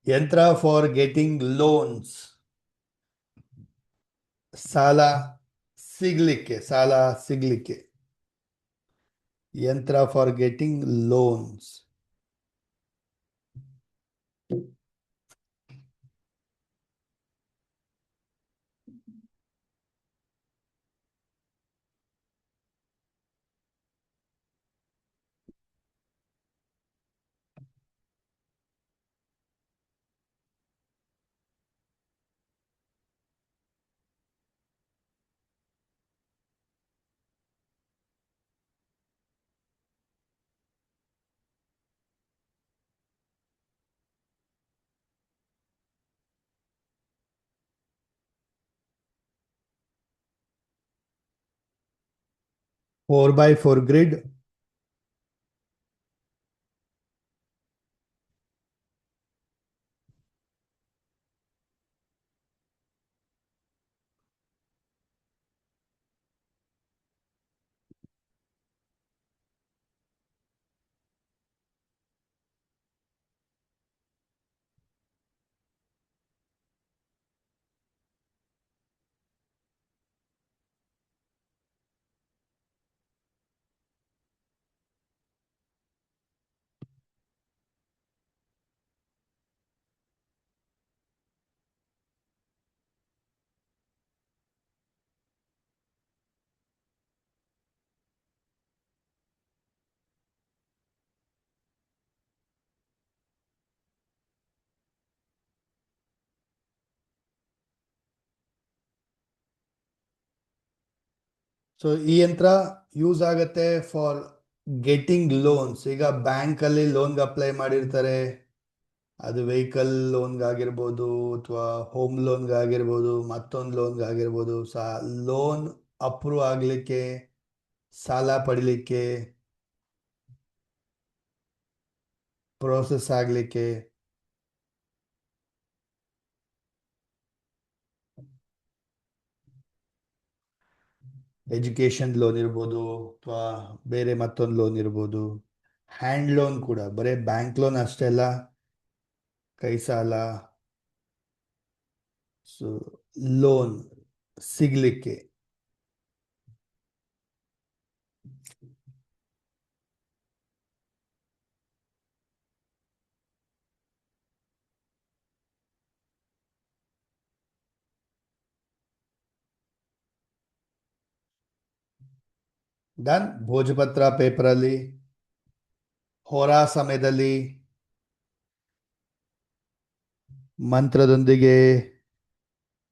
ಯಂತ್ರ ಫಾರ್ ಗೆಟಿಂಗ್ ಲೋನ್ಸ್. ಸಾಲ ಸಿಗ್ಲಿಕ್ಕೆ ಯಂತ್ರ for getting loans. Four by four grid. So ಈ ಯಂತ್ರ ಯೂಸ್ ಆಗತ್ತೆ ಫಾರ್ ಗೆಟಿಂಗ್ ಲೋನ್ಸ್. ಈಗ ಬ್ಯಾಂಕಲ್ಲಿ ಲೋನ್ಗೆ ಅಪ್ಲೈ ಮಾಡಿರ್ತಾರೆ, ಅದು ವೆಹಿಕಲ್ ಲೋನ್ಗಾಗಿರ್ಬೋದು ಅಥವಾ ಹೋಮ್ ಲೋನ್ಗಾಗಿರ್ಬೋದು, ಮತ್ತೊಂದು ಲೋನ್ಗಾಗಿರ್ಬೋದು. ಲೋನ್ ಅಪ್ರೂವ್ ಆಗಲಿಕ್ಕೆ, ಸಾಲ ಪಡಿಲಿಕ್ಕೆ, ಪ್ರೋಸೆಸ್ ಆಗಲಿಕ್ಕೆ ಎಜುಕೇಷನ್ ಲೋನ್ ಇರ್ಬೋದು ಅಥವಾ ಬೇರೆ ಮತ್ತೊಂದು ಲೋನ್ ಇರ್ಬೋದು. ಹ್ಯಾಂಡ್ ಲೋನ್ ಕೂಡ, ಬರೀ ಬ್ಯಾಂಕ್ ಲೋನ್ ಅಷ್ಟೇ ಅಲ್ಲ, ಕೈ ಸಾಲ. ಸೊ ಲೋನ್ ಸಿಗಲಿಕ್ಕೆ ಡನ್. ಭೋಜಪತ್ರ ಪೇಪರಲ್ಲಿ ಹೋರಾ ಸಮಯದಲ್ಲಿ ಮಂತ್ರದೊಂದಿಗೆ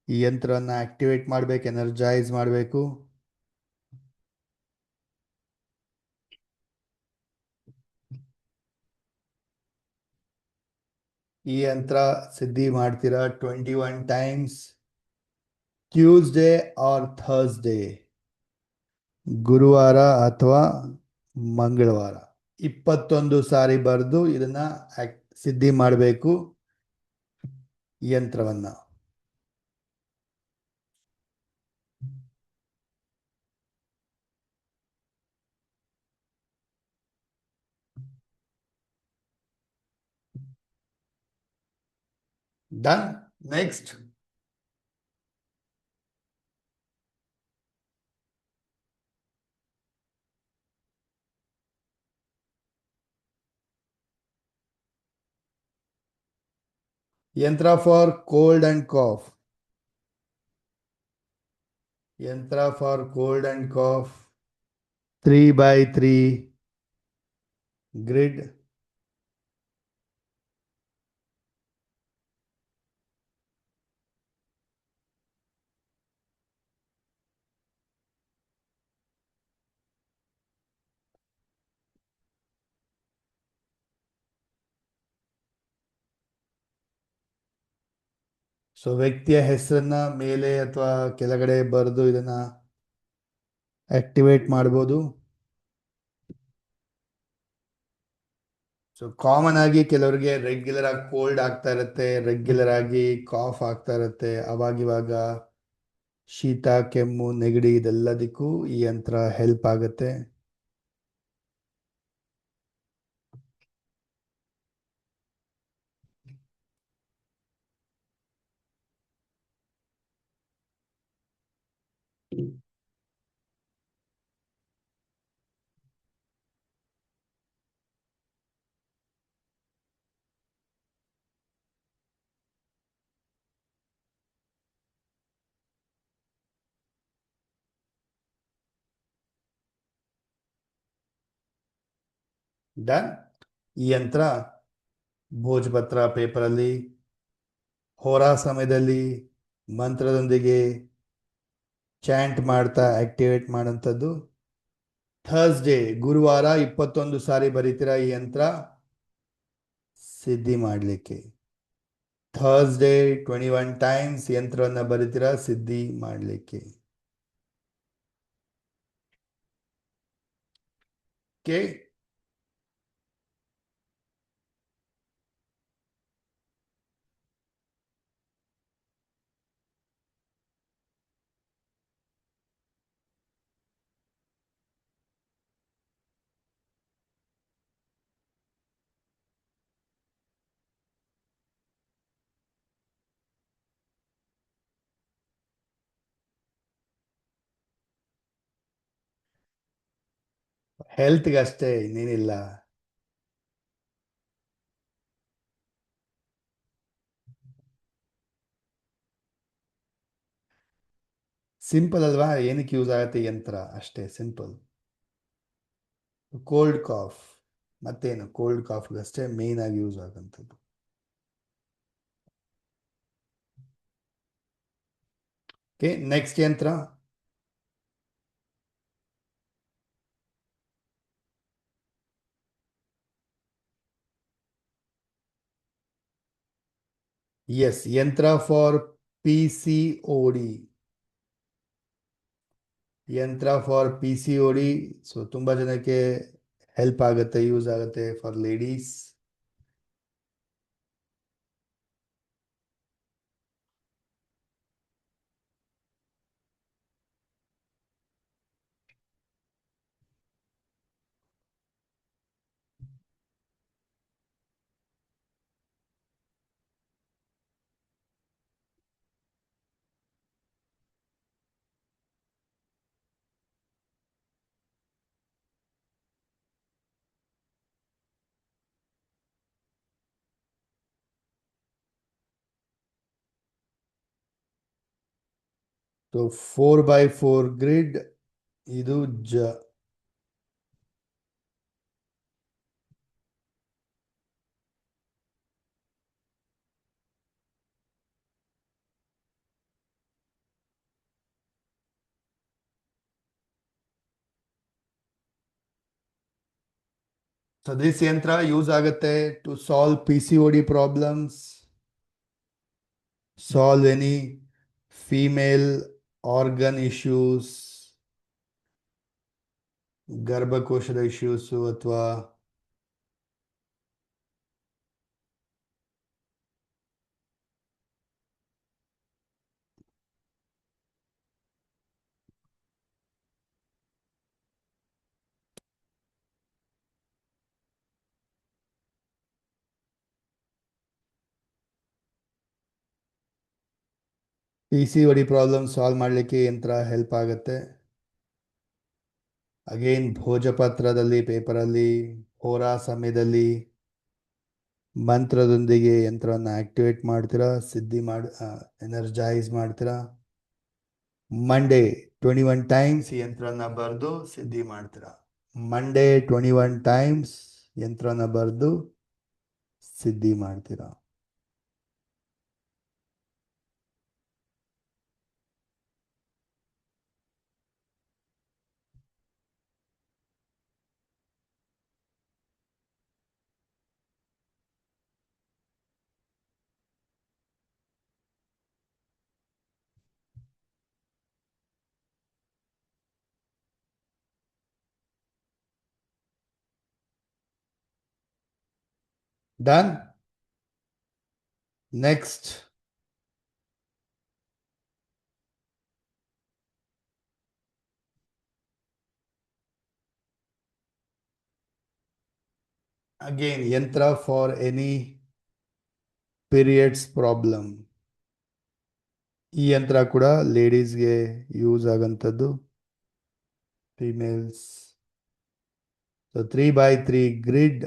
ಈ ಯಂತ್ರವನ್ನು ಆಕ್ಟಿವೇಟ್ ಮಾಡಬೇಕು, ಎನರ್ಜೈಸ್ ಮಾಡಬೇಕು. ಈ ಯಂತ್ರ ಸಿದ್ಧಿ ಮಾಡ್ತೀರಾ 21 ಟೈಮ್ಸ್, ಟ್ಯೂಸ್ಡೇ ಆರ್ ಥರ್ಸ್ಡೇ, ಗುರುವಾರ ಅಥವಾ ಮಂಗಳವಾರ 21 ಸಾರಿ ಬರೆದು ಇದನ್ನ ಸಿದ್ಧಿ ಮಾಡಬೇಕು ಯಂತ್ರವನ್ನ. Done. Next Yantra for cold and cough. Yantra for cold and cough. 3 by 3 grid. So ವ್ಯಕ್ತಿಯ ಹೆಸರನ್ನ ಮೇಲೆ ಅಥವಾ ಕೆಳಗಡೆ ಬರೆದು ಇದನ್ನ ಆಕ್ಟಿವೇಟ್ ಮಾಡ್ಬೋದು. ಸೊ ಕಾಮನ್ ಆಗಿ ಕೆಲವರಿಗೆ ರೆಗ್ಯುಲರ್ ಆಗಿ ಕೋಲ್ಡ್ ಆಗ್ತಾ ಇರುತ್ತೆ, ರೆಗ್ಯುಲರ್ ಆಗಿ ಕಾಫ್ ಆಗ್ತಾ ಇರುತ್ತೆ, ಅವಾಗಿವಾಗ ಶೀತ ಕೆಮ್ಮು ನೆಗಡಿ ಇದೆಲ್ಲದಕ್ಕೂ ಈ ಯಂತ್ರ ಹೆಲ್ಪ್ ಆಗುತ್ತೆ. ಡನ್. ಈ ಯಂತ್ರ ಭೋಜಪತ್ರ ಪೇಪರಲ್ಲಿ ಹೋರಾ ಸಮಯದಲ್ಲಿ ಮಂತ್ರದೊಂದಿಗೆ ಚಾಂಟ್ ಮಾಡ್ತಾ ಆಕ್ಟಿವೇಟ್ ಮಾಡೋಂಥದ್ದು. ಥರ್ಸ್ಡೇ ಗುರುವಾರ 21 ಸಾರಿ ಬರೀತೀರಾ ಈ ಯಂತ್ರ ಸಿದ್ಧಿ ಮಾಡಲಿಕ್ಕೆ. ಥರ್ಸ್ಡೇ 21 ಟೈಮ್ಸ್ ಯಂತ್ರವನ್ನು ಬರೀತೀರಾ ಸಿದ್ಧಿ ಮಾಡಲಿಕ್ಕೆ. ಓಕೆ. ಹೆಲ್ತ್ಗೆ ಅಷ್ಟೇ, ಇನ್ನೇನಿಲ್ಲ. ಸಿಂಪಲ್ ಅಲ್ವಾ, ಏನಕ್ಕೆ ಯೂಸ್ ಆಗುತ್ತೆ ಯಂತ್ರ ಅಷ್ಟೇ, ಸಿಂಪಲ್. ಕೋಲ್ಡ್ ಕಾಫ್ ಮತ್ತೇನು, ಕೋಲ್ಡ್ ಕಾಫ್ಗೆ ಅಷ್ಟೇ ಮೇನ್ ಆಗಿ ಯೂಸ್ ಆಗುವಂಥದ್ದು. ಓಕೆ, ನೆಕ್ಸ್ಟ್ ಯಂತ್ರ ಎಸ್, ಯಂತ್ರ ಫಾರ್ PCOD. ಯಂತ್ರ ಫಾರ್ PCOD. ಸೊ ತುಂಬಾ ಜನಕ್ಕೆ ಹೆಲ್ಪ್ ಆಗುತ್ತೆ, ಯೂಸ್ ಆಗುತ್ತೆ for ladies. So 4x4 grid ಇದು ಸೊ ದಿಸ್ ಯಂತ್ರ ಯೂಸ್ ಆಗುತ್ತೆ to solve PCOD problems, solve any female organ issues, ಗರ್ಭಕೋಶದ ಇಶ್ಯೂಸು ಅಥವಾ PCOD ಪ್ರಾಬ್ಲಮ್ ಸಾಲ್ವ್ ಮಾಡಲಿಕ್ಕೆ ಯಂತ್ರ ಹೆಲ್ಪ್ ಆಗುತ್ತೆ. ಅಗೇನ್ ಭೋಜಪತ್ರದಲ್ಲಿ ಪೇಪರಲ್ಲಿ ಹೋರಾ ಸಮಯದಲ್ಲಿ ಮಂತ್ರದೊಂದಿಗೆ ಯಂತ್ರವನ್ನು ಆಕ್ಟಿವೇಟ್ ಮಾಡ್ತೀರಾ, ಎನರ್ಜೈಸ್ ಮಾಡ್ತೀರಾ. ಮಂಡೇ 21 ಟೈಮ್ಸ್ ಈ ಯಂತ್ರನ ಬರೆದು ಸಿದ್ಧಿ ಮಾಡ್ತೀರಾ. ಮಂಡೇ 21 ಟೈಮ್ಸ್ ಯಂತ್ರನ ಬರೆದು ಸಿದ್ಧಿ ಮಾಡ್ತೀರಾ. Done? Next. Again, yantra for any periods problem. ಈ ಯಂತ್ರ ಕೂಡ ಲೇಡೀಸ್ಗೆ ಯೂಸ್ ಆಗಂಥದ್ದು, females. So 3x3 grid.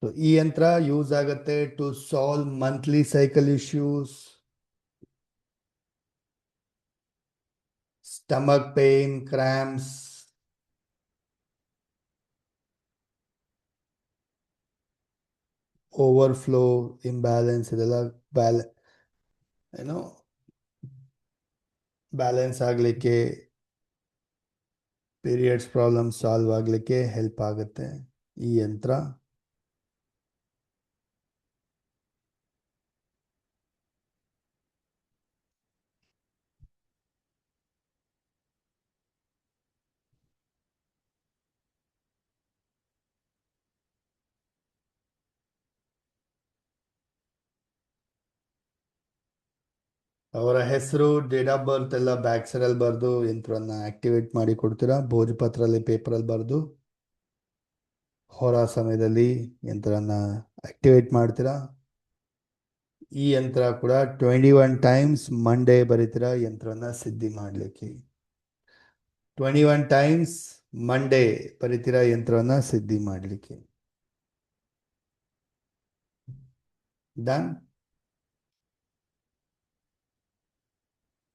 So ಈ ಯಂತ್ರ ಯೂಸ್ ಆಗುತ್ತೆ to solve monthly cycle issues, stomach pain, cramps, overflow, imbalance, ಇದೆಲ್ಲ ಬ್ಯಾಲೆನ್ಸ್ ಆಗಲಿಕ್ಕೆ, ಪೀರಿಯಡ್ಸ್ ಪ್ರಾಬ್ಲಮ್ ಸಾಲ್ವ್ ಆಗಲಿಕ್ಕೆ ಹೆಲ್ಪ್ ಆಗುತ್ತೆ ಈ ಯಂತ್ರ. ಅವರ ಹೆಸರು, ಡೇಟ್ ಆಫ್ ಬರ್ತ್ ಎಲ್ಲ ಬ್ಯಾಕ್ ಸೈಡ್ ಅಲ್ಲಿ ಬರೆದು ಯಂತ್ರವನ್ನು ಆಕ್ಟಿವೇಟ್ ಮಾಡಿ ಕೊಡ್ತೀರಾ. ಭೋಜಪತ್ರಲ್ಲಿ ಪೇಪರಲ್ಲಿ ಬರೆದು ಹೊರ ಸಮಯದಲ್ಲಿ ಯಂತ್ರನ ಆಕ್ಟಿವೇಟ್ ಮಾಡ್ತೀರಾ. ಈ ಯಂತ್ರ ಕೂಡ 21 ಟೈಮ್ಸ್ ಮಂಡೇ ಬರೀತೀರಾ ಯಂತ್ರನ ಸಿದ್ಧಿ ಮಾಡಲಿಕ್ಕೆ. 21 ಟೈಮ್ಸ್ ಮಂಡೇ ಬರೀತೀರಾ ಯಂತ್ರನ ಸಿದ್ಧಿ ಮಾಡಲಿಕ್ಕೆ. ಡನ್?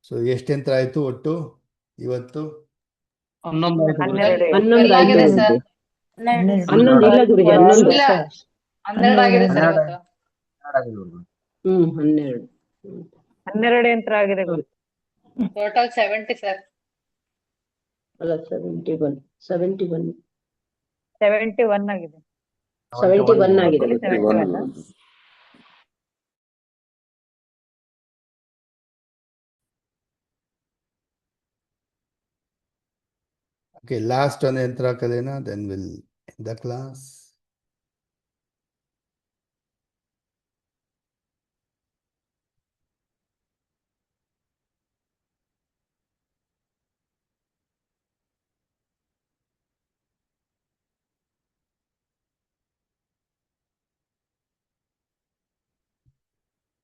ಸೊ ಎಷ್ಟು ಯಂತ್ರ ಆಯ್ತು ಒಟ್ಟು ಇವತ್ತು? 11 11 ಆಗಿದೆ ಆಯ್ತು ಸರ್. ಗುರುಜಿ. 11 ಇಲ್ಲ ಗುರುಜಿ, 11. ಇಲ್ಲ 12 ಆಗಿದೆ ಸರ್ ಇವತ್ತು. 12. 12 ಯಂತ್ರ ಆಗಿದೆ ಗುರು. Total 70 sir. ಅಲ್ಲ 71. 71 71 ಆಗಿದೆ. 71 ಆಗಿದೆ ಗುರುಜಿ. 71. Okay, last on yantra kalena, then we'll end the class.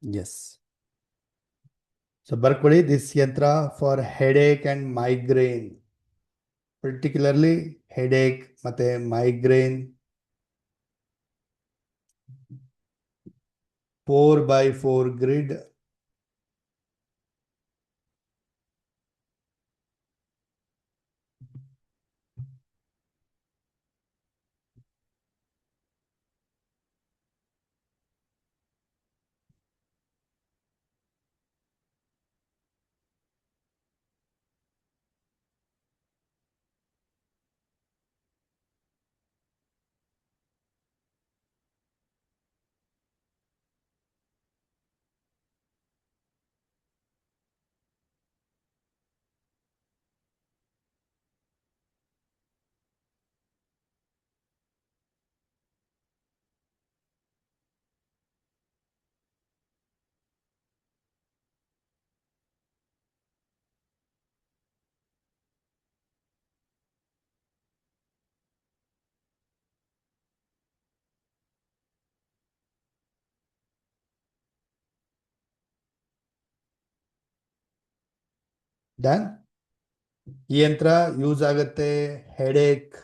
Yes. So ಬರ್ಕೊಳ್ಳಿ, this yantra for headache and migraine, particularly headache ಮತ್ತೆ migraine. 4x4 grid. ಡನ್. ಈ ಯಂತ್ರ ಯೂಸ್ ಆಗುತ್ತೆ headache,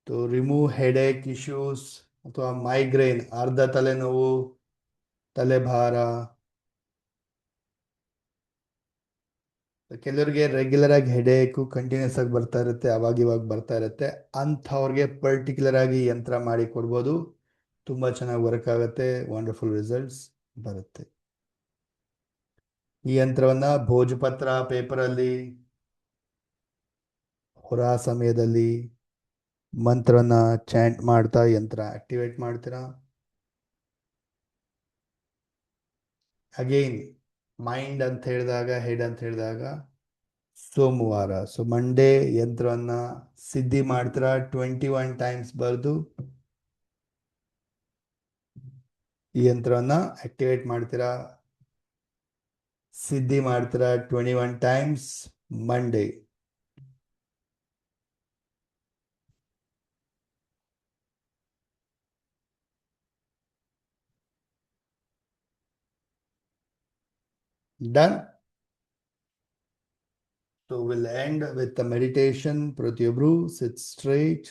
to remove headache issues ಅಥವಾ migraine, ಅರ್ಧ ತಲೆನೋವು, ತಲೆಭಾರ. ಕೆಲವರಿಗೆ regular ಆಗಿ ಹೆಡೇಕು ಕಂಟಿನ್ಯೂಸ್ ಆಗಿ ಬರ್ತಾ ಇರುತ್ತೆ, ಅವಾಗ ಇವಾಗ ಬರ್ತಾ ಇರುತ್ತೆ. ಅಂಥವ್ರಿಗೆ ಪರ್ಟಿಕ್ಯುಲರ್ ಆಗಿ ಯಂತ್ರ ಮಾಡಿ ಕೊಡ್ಬೋದು. ತುಂಬ ಚೆನ್ನಾಗಿ ವರ್ಕ್ ಆಗುತ್ತೆ, ವಂಡರ್ಫುಲ್ ರಿಸಲ್ಟ್ಸ್ ಬರುತ್ತೆ. ಈ ಯಂತ್ರವನ್ನ ಭೋಜಪತ್ರ ಪೇಪರಲ್ಲಿ ಹೊರ ಸಮಯದಲ್ಲಿ ಮಂತ್ರವನ್ನ ಚಾಂಟ್ ಮಾಡ್ತಾ ಯಂತ್ರ ಆಕ್ಟಿವೇಟ್ ಮಾಡ್ತೀರಾ. ಅಗೈನ್ ಮೈಂಡ್ ಅಂತ ಹೇಳಿದಾಗ, ಹೆಡ್ ಅಂತ ಹೇಳಿದಾಗ ಸೋಮವಾರ, ಸೊ ಮಂಡೇ ಯಂತ್ರವನ್ನ ಸಿದ್ಧಿ ಮಾಡ್ತೀರಾ. 21 ಟೈಮ್ಸ್ ಬರೆದು ಈ ಯಂತ್ರವನ್ನ ಆಕ್ಟಿವೇಟ್ ಮಾಡ್ತೀರಾ, ಸಿದ್ಧಿ ಮಾಡ್ತೀರಾ 21 times Monday. Done. So we'll end with the meditation. ಪ್ರತಿಯೊಬ್ರು sit straight.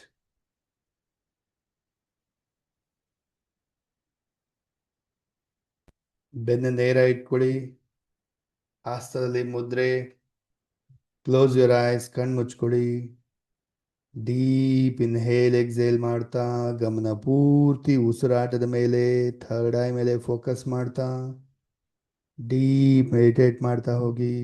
ಬೆನ್ನ ನೇರ ಇಟ್ಕೊಳ್ಳಿ, ಹಸ್ತದಲ್ಲಿ ಮುದ್ರೆ. ಕ್ಲೋಸ್ ಯುವರ್ ಐಸ್, ಕಣ್ಣು ಮುಚ್ಕೊಳ್ಳಿ. ಡೀಪ್ ಇನ್ಹೇಲ್ ಎಕ್ಸೇಲ್ ಮಾಡ್ತಾ ಗಮನ ಪೂರ್ತಿ ಉಸಿರಾಟದ ಮೇಲೆ, ಥರ್ಡ್ ಐ ಮೇಲೆ ಫೋಕಸ್ ಮಾಡ್ತಾ ಡೀಪ್ ಮೆಡಿಟೇಟ್ ಮಾಡ್ತಾ ಹೋಗಿ.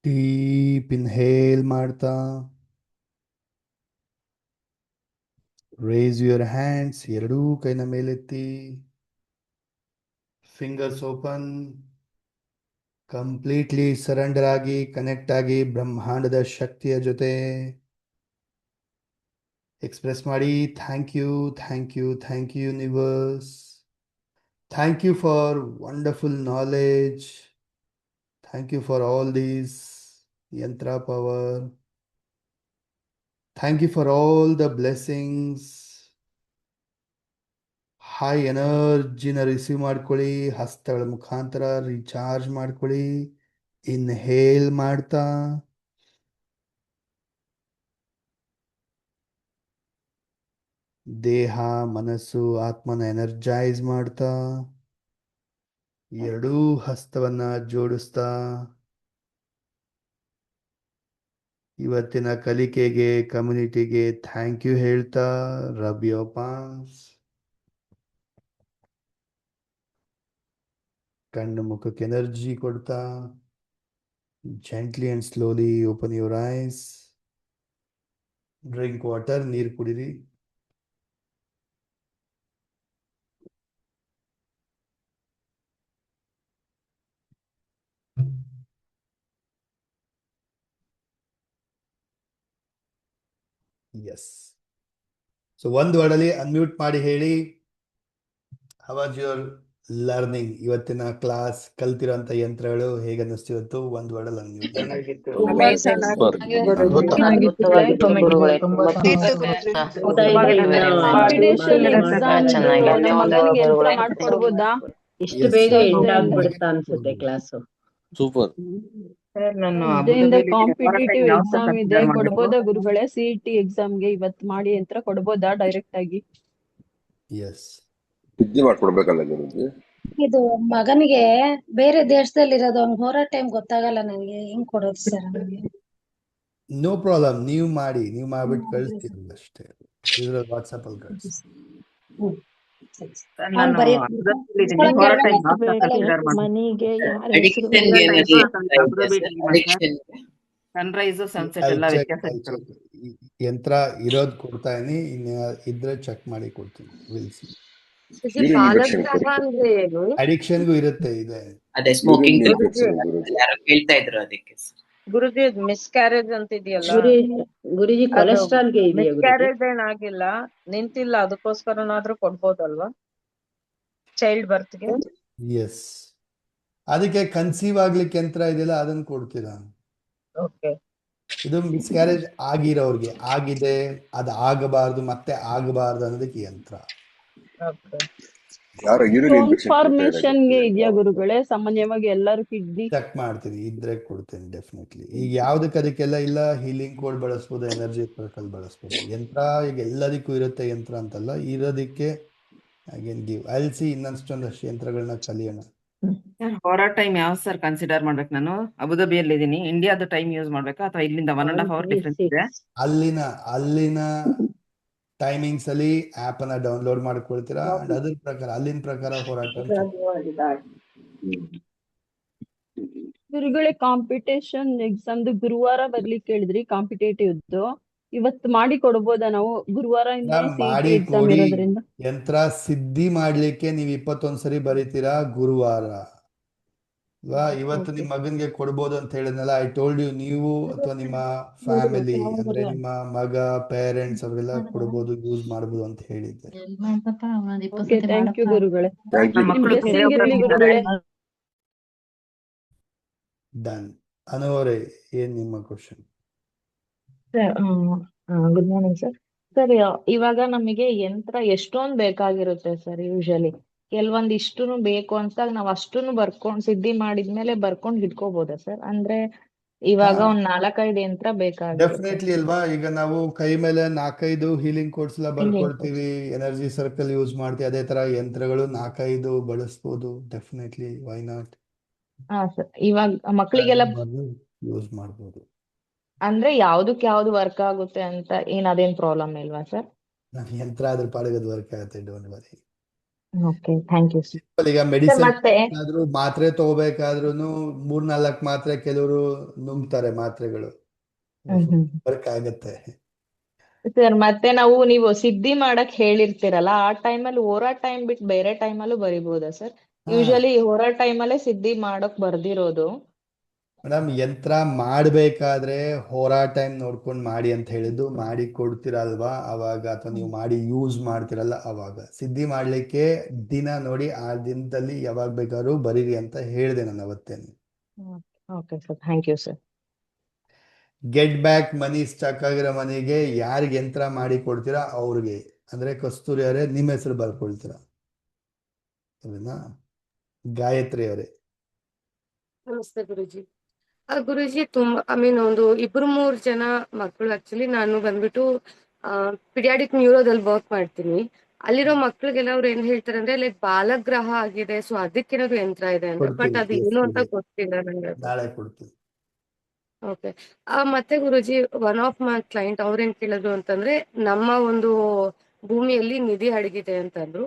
ಡೀಪ್ ಇನ್ಹೇಲ್ ಮಾಡ್ತಾ ರೇಸ್ ಯುವರ್ ಹ್ಯಾಂಡ್ಸ್, ಎರಡೂ ಕೈನ ಮೇಲೆತ್ತಿ, ಫಿಂಗರ್ಸ್ ಓಪನ್, ಕಂಪ್ಲೀಟ್ಲಿ ಸರೆಂಡರ್ ಆಗಿ ಕನೆಕ್ಟ್ ಆಗಿ ಬ್ರಹ್ಮಾಂಡದ ಶಕ್ತಿಯ ಜೊತೆ ಎಕ್ಸ್ಪ್ರೆಸ್ ಮಾಡಿ. Thank you, thank you, thank you universe. Thank you for wonderful knowledge. Thank you for all these yantra power. Thank you for all the blessings. High ಎನರ್ಜಿನ ರಿಸೀವ್ ಮಾಡ್ಕೊಳ್ಳಿ, ಹಸ್ತಗಳ ಮುಖಾಂತರ ರೀಚಾರ್ಜ್ ಮಾಡ್ಕೊಳ್ಳಿ. ಇನ್ಹೇಲ್ ಮಾಡ್ತಾ ದೇಹ ಮನಸ್ಸು ಆತ್ಮನ ಎನರ್ಜೈಸ್ ಮಾಡ್ತಾ ಎರಡೂ ಹಸ್ತವನ್ನ ಜೋಡಿಸ್ತಾ ಇವತ್ತಿನ ಕಲಿಕೆಗೆ ಕಮ್ಯುನಿಟಿಗೆ ಥ್ಯಾಂಕ್ ಯು ಹೇಳ್ತಾ ರಬ್ ಯೋರ್ ಪಾಮ್ಸ್. ಕಣ್ಣು ಮುಖಕ್ಕೆ ಎನರ್ಜಿ ಕೊಡ್ತಾ gently and slowly open your eyes. Drink water, ನೀರು ಕುಡಿರಿ. ಎಸ್. ಸೊ ಒಂದು ವರ್ಡಲ್ಲಿ ಅನ್ಮ್ಯೂಟ್ ಮಾಡಿ ಹೇಳಿ, ಹೌ ವಾಸ್ ಯುವರ್ ಲರ್ನಿಂಗ್? ಇವತ್ತಿನ ಕ್ಲಾಸ್ ಕಲ್ತಿರೋಂಥ ಯಂತ್ರಗಳು ಹೇಗೆ ಅನ್ನಿಸ್ತಿವತ್ತು? ಒಂದು ವರ್ಡಲ್ಲಿ ಅನ್ಮ್ಯೂಟ್ ಮಾಡಿ. ಚೆನ್ನಾಗಿತ್ತು. ತುಂಬಾ ಅದ್ಭುತವಾಗಿತ್ತು ಗುರುಗಳೇ. ತುಂಬಾ ಕಾಂಪಿಟೇಷನ್ ಎಕ್ಸಾಮ್ ಚೆನ್ನಾಗಿತ್ತು ನಮ್ಮ ಮಗನಿಗೆ ಯಂತ್ರ ಗುರುಗಳೇ. ಮಾಡ್ಕೊಡ್ಬೋದಾ? ಇಷ್ಟು ಬೇಗ ಎಂಡ್ ಆಗ್ಬಿಡುತ್ತಾ ಅನ್ಸುತ್ತೆ ಕ್ಲಾಸು. ಸೂಪರ್. ಸರ್ ನಾನು ಇದರಿಂದ ಅಬುದಾಬಿಯಲ್ಲಿ ಕಾಂಪಿಟೇಟಿವ್ ಯಾವ ಎಕ್ಸಾಮ್ ಇದೆ, ಕನ್ಸಿಡರ್ ಮಾಡಿದ್ರು? ಕೊಡ್ಬೋದಾ ಗುರುಗಳೇ? ಸಿಇಟಿ ಎಕ್ಸಾಮ್ಗೆ ಇವತ್ತು ಮಾಡಿ ಯಂತ್ರ ಕೊಡ್ಬೋದಾ ಡೈರೆಕ್ಟ್ ಆಗಿ? ಎಸ್. ವಿದ್ಯೆ ಮಾಡ್ಕೊಡ್ಬೇಕಲ್ಲ ಗುರುಜಿ. ಇದು ಮಗನಿಗೆ ಬೇರೆ ದೇಶದಲ್ಲಿ ಇರೋದು ಅವ್ನ್ ಹೋರೋ ಟೈಮ್ ಗೊತ್ತಾಗಲ್ಲ ನನಗೆ, ಹೆಂಗ್ ಕೊಡೋದು ಸರ್ ಅವನಿಗೆ? ನೋ ಪ್ರಾಬ್ಲಮ್, ನೀವು ಮಾಡ್ಬಿಟ್ಟು ಕಳಿಸ್ತೀರಿ ಅಷ್ಟೇ. ಇದ್ರಲ್ಲಿ ವಾಟ್ಸಪ್ ಅಲ್ಲಿ ಕಳಿಸಿ. ಸರ್ ಅವ್ನ್ ನಾನು ಬರೆಯಕ್ ಅಬುದಾಬಿಯಲ್ಲಿ ಇದ್ದೀನಿ. ಹೊರ ಟೈಮ್ ಯಾವ ಕನ್ಸಿಡರ್ ಮಾಡಿದ್ರು? ಮನೆಗೆ ಯಾರ ಹೆಸರು ಅಬುದಾಬಿ ಸನ್ರೈಸ್ ಸನ್ಸೆಟ್ ಎಲ್ಲ ವ್ಯತ್ಯಾಸ ಇತ್ತು. ಯಂತ್ರ ಇರೋದು ಕೊಡ್ತಾ ಇದೀನಿ, ಇನ್ನು ಇದ್ರೆ ಚೆಕ್ ಮಾಡಿ ಕೊಡ್ತೀನಿ. ವಿಲ್ಸಿ ಅಡಿಕ್ಷನ್ಗೂ ಇರುತ್ತೆ, ಇದೆ. ಅದೇ ಸ್ಮೋಕಿಂಗ್ ಇನ್ಫೆಕ್ಷನ್ ಗುರುಜಿ. ಯಾರು ಕೇಳ್ತಾ ಇದ್ರು ಅದಕ್ಕೆ. ಗುರುಜಿ ಮಿಸ್ಕ್ಯಾರೇಜ್ ಅಂತ ಇದೆಯಲ್ಲ, ಗುರುಜಿ ಕೊಲೆಸ್ಟ್ರಾಲ್ಗೆ ಇದೆಯಾ ಗುರುಜಿ? ಮಿಸ್ಕ್ಯಾರೇಜ್ ಏನಾಗಿಲ್ಲ, ನಿಂತಿಲ್ಲ, ಅದಕ್ಕೋಸ್ಕರನಾದ್ರೂ ಕೊಡ್ಬೋದಲ್ವಾ ಚೈಲ್ಡ್ ಬರ್ತ್ಗೆ? ಎಸ್, ಅದಕ್ಕೆ ಕನ್ಸೀವ್ ಆಗ್ಲಿಕ್ಕೆ ಯಂತ್ರ ಇದೆಯಲ್ಲ ಅದನ್ನ ಕೊಡ್ತೀರಾ. ಓಕೆ. ಇದು ಮಿಸ್ಕ್ಯಾರೇಜ್ ಆಗಿರೋರ್ಗೆ, ಆಗಿದೆ ಅದು ಆಗಬಾರ್ದು ಮತ್ತೆ ಆಗಬಾರ್ದು ಅನ್ನೋದಕ್ಕೆ ಯಂತ್ರ. ಓಕೆ. ಯಾರೋ ಯೂರಿನ್ ಇನ್ಫಾರ್ಮೇಶನ್ ಗೆ ಇದೆಯಾ ಗುರುಗಳೇ? ಸಾಮಾನ್ಯವಾಗಿ ಎಲ್ಲರೂ ಕಿಡ್ನಿ ಚೆಕ್ ಮಾಡ್ತೀನಿ, ಇದ್ರೆ ಕೊಡ್ತೇನೆ ಡೆಫಿನೆಟ್ಲಿ. ಈಗ ಯಾವ್ದಕ್ಕೆ ಅದಕ್ಕೆಲ್ಲ ಇಲ್ಲ, ಹೀಲಿಂಗ್ ಕೋಡ್ ಬಳಸ್ಬೋದು, ಎನರ್ಜಿ ಸರ್ಕಲ್ ಬಳಸ್ಬೋದು. ಯಂತ್ರ ಈಗ ಎಲ್ಲದಕ್ಕೂ ಇರುತ್ತೆ ಯಂತ್ರ ಅಂತಲ್ಲ, ಇರೋದಕ್ಕೆ ಅಗೇನ್ ಗಿವ್ ಅಲ್ಸಿ ಇನ್ನೊಂದಷ್ಟು ಯಂತ್ರಗಳನ್ನ ಕಲಿಯೋಣ. ಹೊರ ಟೈಮ್ ಯಾವ ಸರ್ ಕನ್ಸಿಡರ್ ಮಾಡ್ಬೇಕು? ನಾನು ಅಬುದಾಬಿಯಲ್ಲಿ ಇದ್ದೀನಿ. ಇಂಡಿಯಾದ ಟೈಮ್ ಯೂಸ್ ಮಾಡ್ಬೇಕಾ ಅಥವಾ ಇಲ್ಲಿಂದ 1.5 hour ಡಿಫ್ರೆನ್ಸ್ ಇದೆ? ಅಲ್ಲಿನ ಟೈಮಿಂಗ್ಸ್ ಅಲ್ಲಿ ಆಪ್ ಅನ್ನ ಡೌನ್ಲೋಡ್ ಮಾಡ್ಕೊಳ್ತೀರಾ, ಅಂಡ್ ಅದ್ರ ಪ್ರಕಾರ ಅಲ್ಲಿನ ಪ್ರಕಾರ ಹೋರಾಟ. ಗುರುಗಳೇ, ಕಾಂಪಿಟೇಷನ್ ಎಕ್ಸಾಮ್ದು ಗುರುವಾರ ಬರ್ಲಿಕ್ಕೆ ಹೇಳಿದ್ರಿ, ಕಾಂಪಿಟೇಟಿವ್ದು ಇವತ್ತು ಮಾಡಿ ಕೊಡ್ಬೋದಾ ನಾವು? ಗುರುವಾರ ಮಾಡಿ ಎಕ್ಸಾಮ್ ಕೊಡಿ. ಇರೋದ್ರಿಂದ ಯಂತ್ರ ಸಿದ್ಧಿ ಮಾಡ್ಲಿಕ್ಕೆ ನೀವು 21 ಸರಿ ಬರೀತೀರಾ ಗುರುವಾರ. ಇವತ್ತು ನಿಮ್ ಮಗನ್ಗೆ ಕೊಡ್ಬೋದು ಅಂತ ಹೇಳಿದ್ನಲ್ಲ, ಐ ಟೋಲ್ಡ್ ಯು. ನೀವು ಅಥವಾ ನಿಮ್ಮ ಫ್ಯಾಮಿಲಿ ಅಂದ್ರೆ ನಿಮ್ಮ ಮಗ, ಪೇರೆಂಟ್ಸ್ ಅವರೆಲ್ಲ ಕೊಡ್ಬೋದು, ಯೂಸ್ ಮಾಡ್ಬೋದು ಅಂತ ಹೇಳಿದ್ದೆ. ಥ್ಯಾಂಕ್ ಯು ಗುರುಗಳೇ. Thank you. ಬ್ಲೆಸ್ಸಿಂಗ್ ಇರ್ಲಿ ಗುರುಗಳೇ. ಡನ್. ಅನುವರೇ, ಏನ್ ನಿಮ್ಮ question? Good morning sir. Sir, ಇವಾಗ ನಮಗೆ ಯಂತ್ರ ಎಷ್ಟೊಂದು ಬೇಕಾಗಿರುತ್ತೆ ಸರ್. ಯೂಶಲಿ ಕೆಲವೊಂದು ಇಷ್ಟುನು ಬೇಕು ಅಂತ ನಾವ್ ಅಷ್ಟುನು ಬರ್ಕೊಂಡ್ ಸಿದ್ಧಿ ಮಾಡಿದ್ಮೇಲೆ ಬರ್ಕೊಂಡ್ ಹಿಡ್ಕೋಬೋದಾ ಸರ್? ಅಂದ್ರೆ ಇವಾಗ ಒಂದ್ 4-5 ಯಂತ್ರ ಬೇಕಾಗುತ್ತೆ. ಡೆಫಿನೆಟ್ಲಿ ಅಲ್ವಾ. ಈಗ ನಾವು ಕೈ ಮೇಲೆ 4-5 ಹೀಲಿಂಗ್ ಕೋಡ್ಸ್ ಎಲ್ಲ ಬರ್ಕೊಳ್ತೀವಿ, ಎನರ್ಜಿ ಸರ್ಕಲ್ ಯೂಸ್ ಮಾಡ್ತೀವಿ. ಅದೇ ತರ ಯಂತ್ರಗಳು 4-5 ಬಳಸ್ಬೋದು. Definitely, why not? ಹಾ ಸರ್, ಇವಾಗ ಮಕ್ಳಿಗೆಲ್ಲ ಯೂಸ್ ಮಾಡ್ಬೋದು. ಅಂದ್ರೆ ಯಾವ್ದಕ್ ಯಾವ್ದು ವರ್ಕ್ ಆಗುತ್ತೆ ಅಂತ ಅದೇನ್ ಪ್ರಾಬ್ಲಮ್ ಇಲ್ವಾ ಸರ್? ಯಂತ್ರ ಅದ್ರ ಪಾಡಿಗೆ ವರ್ಕ್ ಆಗುತ್ತೆ, don't worry. Okay thank you sir. ಈಗ ಸರ್ ಮೆಡಿಸಿನ್ ಮತ್ತೆ ಆದ್ರೂ ಮಾತ್ರೆ ತಗೋಬೇಕಾದ್ರೂ 3-4 ಮಾತ್ರೆ ಕೆಲವರು ನುಂಗ್ತಾರೆ ಮಾತ್ರೆಗಳು. ವರ್ಕ್ ಆಗತ್ತೆ. ಸರ್ ಮತ್ತೆ ನೀವು ಸಿದ್ಧಿ ಮಾಡಕ್ ಹೇಳಿರ್ತೀರಲ್ಲ, ಆ ಟೈಮಲ್ಲಿ ಹೋರಾ ಟೈಮ್ ಬಿಟ್ಟು ಬೇರೆ ಟೈಮಲ್ಲೂ ಬರಿಬೋದಾ ಸರ್? ಯೂಶಲಿ ಹೋರಾ ಟೈಮಲ್ಲೇ ಸಿದ್ಧಿ ಮಾಡಕ್ ಬರ್ದಿರೋದು. ಮೇಡಮ್, ಯಂತ್ರ ಮಾಡಬೇಕಾದ್ರೆ ಹೋರಾ ಟೈಮ್ ನೋಡ್ಕೊಂಡು ಮಾಡಿ ಅಂತ ಹೇಳಿದ್ದು, ಮಾಡಿ ಕೊಡ್ತೀರಲ್ವಾ ಅವಾಗ, ಅಥವಾ ನೀವು ಮಾಡಿ ಯೂಸ್ ಮಾಡ್ತಿರಲ್ಲ ಅವಾಗ. ಸಿದ್ಧಿ ಮಾಡ್ಲಿಕ್ಕೆ ದಿನ ನೋಡಿ, ಆ ದಿನದಲ್ಲಿ ಯಾವಾಗ ಬೇಕಾದ್ರೂ ಬರೀರಿ ಅಂತ ಹೇಳಿದೆ ನಾನು ಅವತ್ತೇನೆ. Okay sir, thank you sir. Get back money, stuck ಆಗಿರೋ ಮನಿಗೆ ಯಾರಿಗೆ ಯಂತ್ರ ಮಾಡಿ ಕೊಡ್ತೀರಾ ಅವ್ರಿಗೆ, ಅಂದ್ರೆ ಕಸ್ತೂರಿ ಅವರೇ ನಿಮ್ಮ ಹೆಸರು ಬರ್ಕೊಳ್ತೀರಾ, ಸರಿನಾ? ಗಾಯತ್ರಿ ಅವರೇ. ನಮಸ್ತೆ ಗುರುಜಿ. ಗುರುಜಿ ಒಂದು 2-3 ಜನ ಮಕ್ಕಳು, ಆಕ್ಚುಲಿ ನಾನು ಬಂದ್ಬಿಟ್ಟು ಪಿಡಿಯಾಟಿಕ್ ನ್ಯೂರೋದಲ್ಲಿ ವರ್ಕ್ ಮಾಡ್ತೀನಿ. ಅಲ್ಲಿರೋ ಮಕ್ಳಿಗೆಲ್ಲ ಅವ್ರು ಏನ್ ಹೇಳ್ತಾರೆ ಅಂದ್ರೆ ಲೈಕ್ ಬಾಲಗ್ರಹ ಆಗಿದೆ, ಸೊ ಅದಕ್ಕೇನಾದ್ರು ಯಂತ್ರ ಇದೆ ಅಂತ. ಬಟ್ ಅದು ಏನು ಅಂತ ಗೊತ್ತಿಲ್ಲ ನಂಗೆ. ನಾಳೆ ಕೊಡ್ತೀನಿ. ಓಕೆ. ಮತ್ತೆ ಗುರುಜಿ, ಒನ್ ಆಫ್ ಮೈ ಕ್ಲೈಂಟ್ ಅವ್ರೇನ್ ಕೇಳಿದ್ರು ಅಂತಂದ್ರೆ, ನಮ್ಮ ಒಂದು ಭೂಮಿಯಲ್ಲಿ ನಿಧಿ ಅಡಗಿದೆ ಅಂತಂದ್ರು.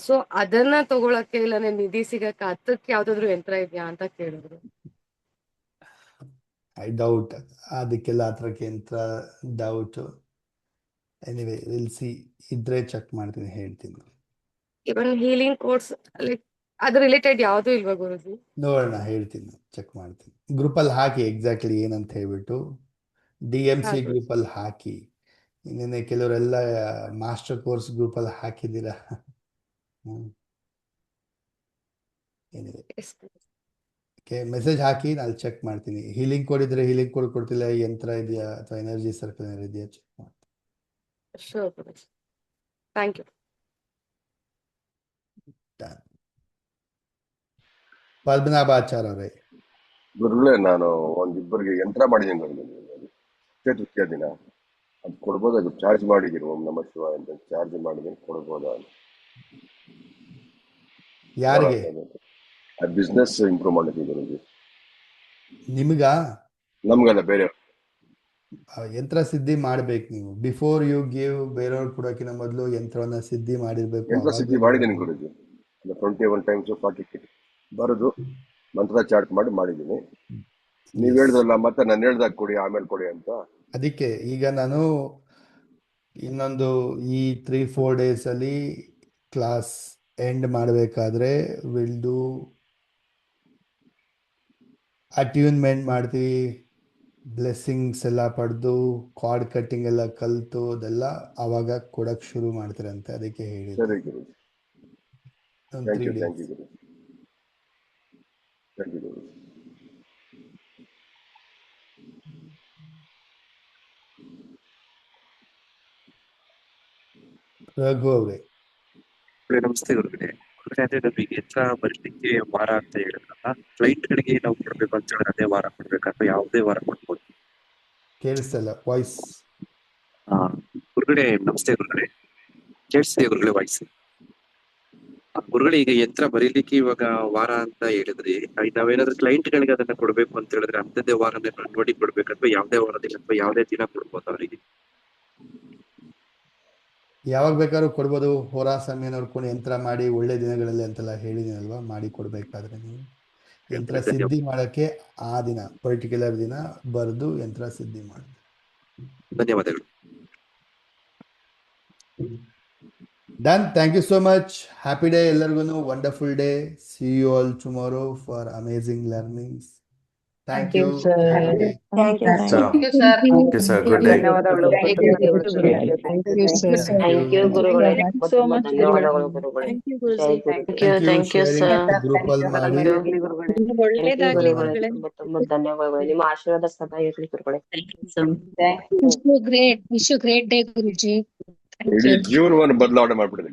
ಸೊ ಅದನ್ನ ತಗೊಳಕ್ಕೆ, ಇಲ್ಲಾಂದ್ರೆ ನಿಧಿ ಸಿಗಕ್ಕೆ ಅದಕ್ಕೆ ಯಾವ್ದಾದ್ರು ಯಂತ್ರ ಇದೆಯಾ ಅಂತ ಕೇಳಿದ್ರು. ಐ ಡೌಟ್, ಅದಕ್ಕೆಲ್ಲ ಹತ್ರಕ್ಕೆ ಯಂತ್ರ ಡೌಟ್. ಎನಿವೇ ವಿಲ್ ಸಿ, ಇದ್ರೆ ಚೆಕ್ ಮಾಡ್ತೀನಿ, ಹೇಳ್ತೀನಿ. ಇವನ್ ಹೀಲಿಂಗ್ ಕೋರ್ಸ್ ಲೈಕ್ ಅದ್ರ ರಿಲೇಟೆಡ್ ಯಾವ್ದು ಇಲ್ವಾ ಗುರುಜಿ? ನೋಡೋಣ, ಹೇಳ್ತೀನಿ, ಚೆಕ್ ಮಾಡ್ತೀನಿ. ಗ್ರೂಪಲ್ಲಿ ಹಾಕಿ ಎಕ್ಸಾಕ್ಟ್ಲಿ ಏನಂತ ಹೇಳ್ಬಿಟ್ಟು, DMC ಗ್ರೂಪಲ್ಲಿ ಹಾಕಿ. ಇನ್ನೇನೆ ಕೆಲವರೆಲ್ಲ ಮಾಸ್ಟರ್ ಕೋರ್ಸ್ ಗ್ರೂಪಲ್ಲಿ ಹಾಕಿದ್ದೀರಾ. ಏನಿದೆ, ಓಕೆ, ಮೆಸೇಜ್ ಹಾಕಿ, ನಾನು ಚೆಕ್ ಮಾಡ್ತೀನಿ. ಹೀಲಿಂಗ್ ಕೋಡ್ ಇದ್ರೆ ಹೀಲಿಂಗ್ ಕೋಡ್ ಕೊಡ್ತಿಲ್ಲ, ಯಂತ್ರ ಇದೆಯಾ ಅಥವಾ ಎನರ್ಜಿ ಸರ್ಕಲ್ ಏನಾದ್ರು ಇದೆಯಾ ಚೆಕ್ ಮಾಡ್ತೀನಿ. Sure Guruji, thank you. Padmanabhacharya ಅವರೇ. ಗುರುಗಳೇ, ನಾನು ಒಂದಿಬ್ಬರಿಗೆ ಯಂತ್ರ ಮಾಡಿದ್ದೀನಿ ತೃತೀಯ ದಿನ. ಅದು ಕೊಡ್ಬೋದಾ? ಅದು ಚಾರ್ಜ್ ಮಾಡಿದ್ದೀನಿ, ಓಂ ನಮಃ ಶಿವಾಯ ಅಂತ ಚಾರ್ಜ್ ಮಾಡಿದ್ದೀನಿ, ಕೊಡ್ಬೋದಾ? ಯಾರಿಗೆ? ಬಿಸ್ನೆಸ್ ಇಂಪ್ರೂವ್ ಮಾಡಿದ್ದೀವಿ ಗುರುಜಿ. ನಿಮ್ಗ? ನಮ್ಗಲ್ಲ, ಬೇರೆ ಯಂತ್ರ ಸಿದ್ಧಿ ಮಾಡ್ಬೇಕು ನೀವು. ಬಿಫೋರ್ ಯು ಗಿವ್ ಬೇರೆಯವ್ರು ಕೊಡೋಕಿನ ಮೊದಲು ಯಂತ್ರವನ್ನ ಸಿದ್ಧಿ ಮಾಡಿರ್ಬೇಕು. ಯಂತ್ರ ಸಿದ್ಧಿ ಮಾಡಿದ್ದೀನಿ ಗುರುಜಿ. 21 ಟೈಮ್ಸ್ 40 ಬರೋದು ಮಂತ್ರ ಚಾರ್ಟ್ ಮಾಡಿದ್ದೀನಿ. ನೀವ್ ಹೇಳಿದ್ರಲ್ಲ, ಮತ್ತೆ ನಾನು ಹೇಳ್ದಾಗ ಕೊಡಿ, ಆಮೇಲೆ ಕೊಡಿ ಅಂತ. ಅದಕ್ಕೆ ಈಗ ನಾನು ಇನ್ನೊಂದು ಈ 3-4 days ಅಲ್ಲಿ ಕ್ಲಾಸ್ ಎಂಡ್ ಮಾಡಬೇಕಾದ್ರೆ ವಿಲ್ ಡೂ ಅಟ್ಯೂನ್ಮೆಂಟ್ ಮಾಡ್ತೀವಿ. ಬ್ಲೆಸ್ಸಿಂಗ್ಸ್ ಎಲ್ಲ ಪಡೆದು ಕಾರ್ಡ್ ಕಟ್ಟಿಂಗ್ ಎಲ್ಲ ಕಲಿತು ಅದೆಲ್ಲ ಆವಾಗ ಕೊಡಕ್ ಶುರು ಮಾಡ್ತಾರಂತೆ. ಅದಕ್ಕೆ ಹೇಳಿದ್ದೆ. ಸರಿ ಗುರುಜಿ, thank you Guruji, thank you ಗುರುಜಿ. ರಘು ಅವರೇ. ನಮಸ್ತೆ ಗುರುಗಳೇ. ಅದೇ ನಮಗೆ ಯಂತ್ರ ಬರ್ಲಿಕ್ಕೆ ವಾರ ಅಂತ ಹೇಳಿದ್ರಲ್ಲ, ಕ್ಲೈಂಟ್ ಗಳಿಗೆ ನಾವು ಕೊಡ್ಬೇಕು ಅಂತ ಹೇಳಿದ್ರೆ ಅದೇ ವಾರ ಕೊಡ್ಬೇಕು ಅಥವಾ ಯಾವುದೇ ವಾರ ಕೊಡ್ಬೋದು? ಕೇಳಿಸ್ತಲ್ಲ ವಾಯ್ಸ್. ಗುರುಗಳೇ ನಮಸ್ತೆ ಗುರುಗಳೇ, ಕೇಳಿಸ್ತಿದೆ ಗುರುಗಳೇ ವಾಯ್ಸ್? ಗುರುಗಳೇ, ಈಗ ಯಂತ್ರ ಬರೀಲಿಕ್ಕೆ ಇವಾಗ ವಾರ ಅಂತ ಹೇಳಿದ್ರಿ, ನಾವೇನಾದ್ರೂ ಕ್ಲೈಂಟ್ ಗಳಿಗೆ ಅದನ್ನ ಕೊಡ್ಬೇಕು ಅಂತ ಹೇಳಿದ್ರೆ ಅಂತದೇ ವಾರನೇ ನೋಡಿ ಕೊಡ್ಬೇಕು ಅಥವಾ ಯಾವುದೇ ವಾರದಲ್ಲಿ ಅಥವಾ ಯಾವುದೇ ದಿನ ಕೊಡ್ಬೋದು ಅವರಿಗೆ? ಯಾವಾಗ ಬೇಕಾದ್ರೂ ಕೊಡ್ಬೋದು. ಹೋರಾ ಸಮಯ ನೋಡ್ಕೊಂಡು ಯಂತ್ರ ಮಾಡಿ ಒಳ್ಳೆ ದಿನಗಳಲ್ಲಿ ಅಂತೆಲ್ಲ ಹೇಳಿದೀನಲ್ವಾ, ಮಾಡಿ ಕೊಡ್ಬೇಕಾದ್ರೆ ನೀವು ಯಂತ್ರ ಸಿದ್ಧಿ ಮಾಡಕ್ಕೆ ಆ ದಿನ ಪರ್ಟಿಕ್ಯುಲರ್ ದಿನ ಬರೆದು ಯಂತ್ರ ಸಿದ್ಧಿ ಮಾಡಿ. ಧನ್ಯವಾದಗಳು. Done. Thank you so much. Happy day ಎಲ್ಲರಿಗೂ. Wonderful day. See you all tomorrow for amazing learnings. Thank you. Thank you, sir. Good day. ಧನ್ಯವಾದಗಳು. Thank you sir. Thank you ಗುರುಗಳೇ. ಸೋ ಮಚ್ ಧನ್ಯವಾದಗಳು ಗುರುಗಳೇ. Thank you Guruji. Thank you sir. ಗ್ರೂಪಲ್ಲಿ ಮಾಡಿ. ಒಳ್ಳೇದಾಗ್ಲಿ ಗುರುಗಳೇ. ತುಂಬಾ ಧನ್ಯವಾದಗಳು. ನಿಮ್ಮ ಆಶೀರ್ವಾದ ಸದಾ ಇರಲಿ ಗುರುಗಳೇ. Wish you great day, Guruji. ಇಡೀ ಜೀವನವನ್ನು ಬದಲಾವಣೆ ಮಾಡ್ಬಿಟ್ಟಿದೆ.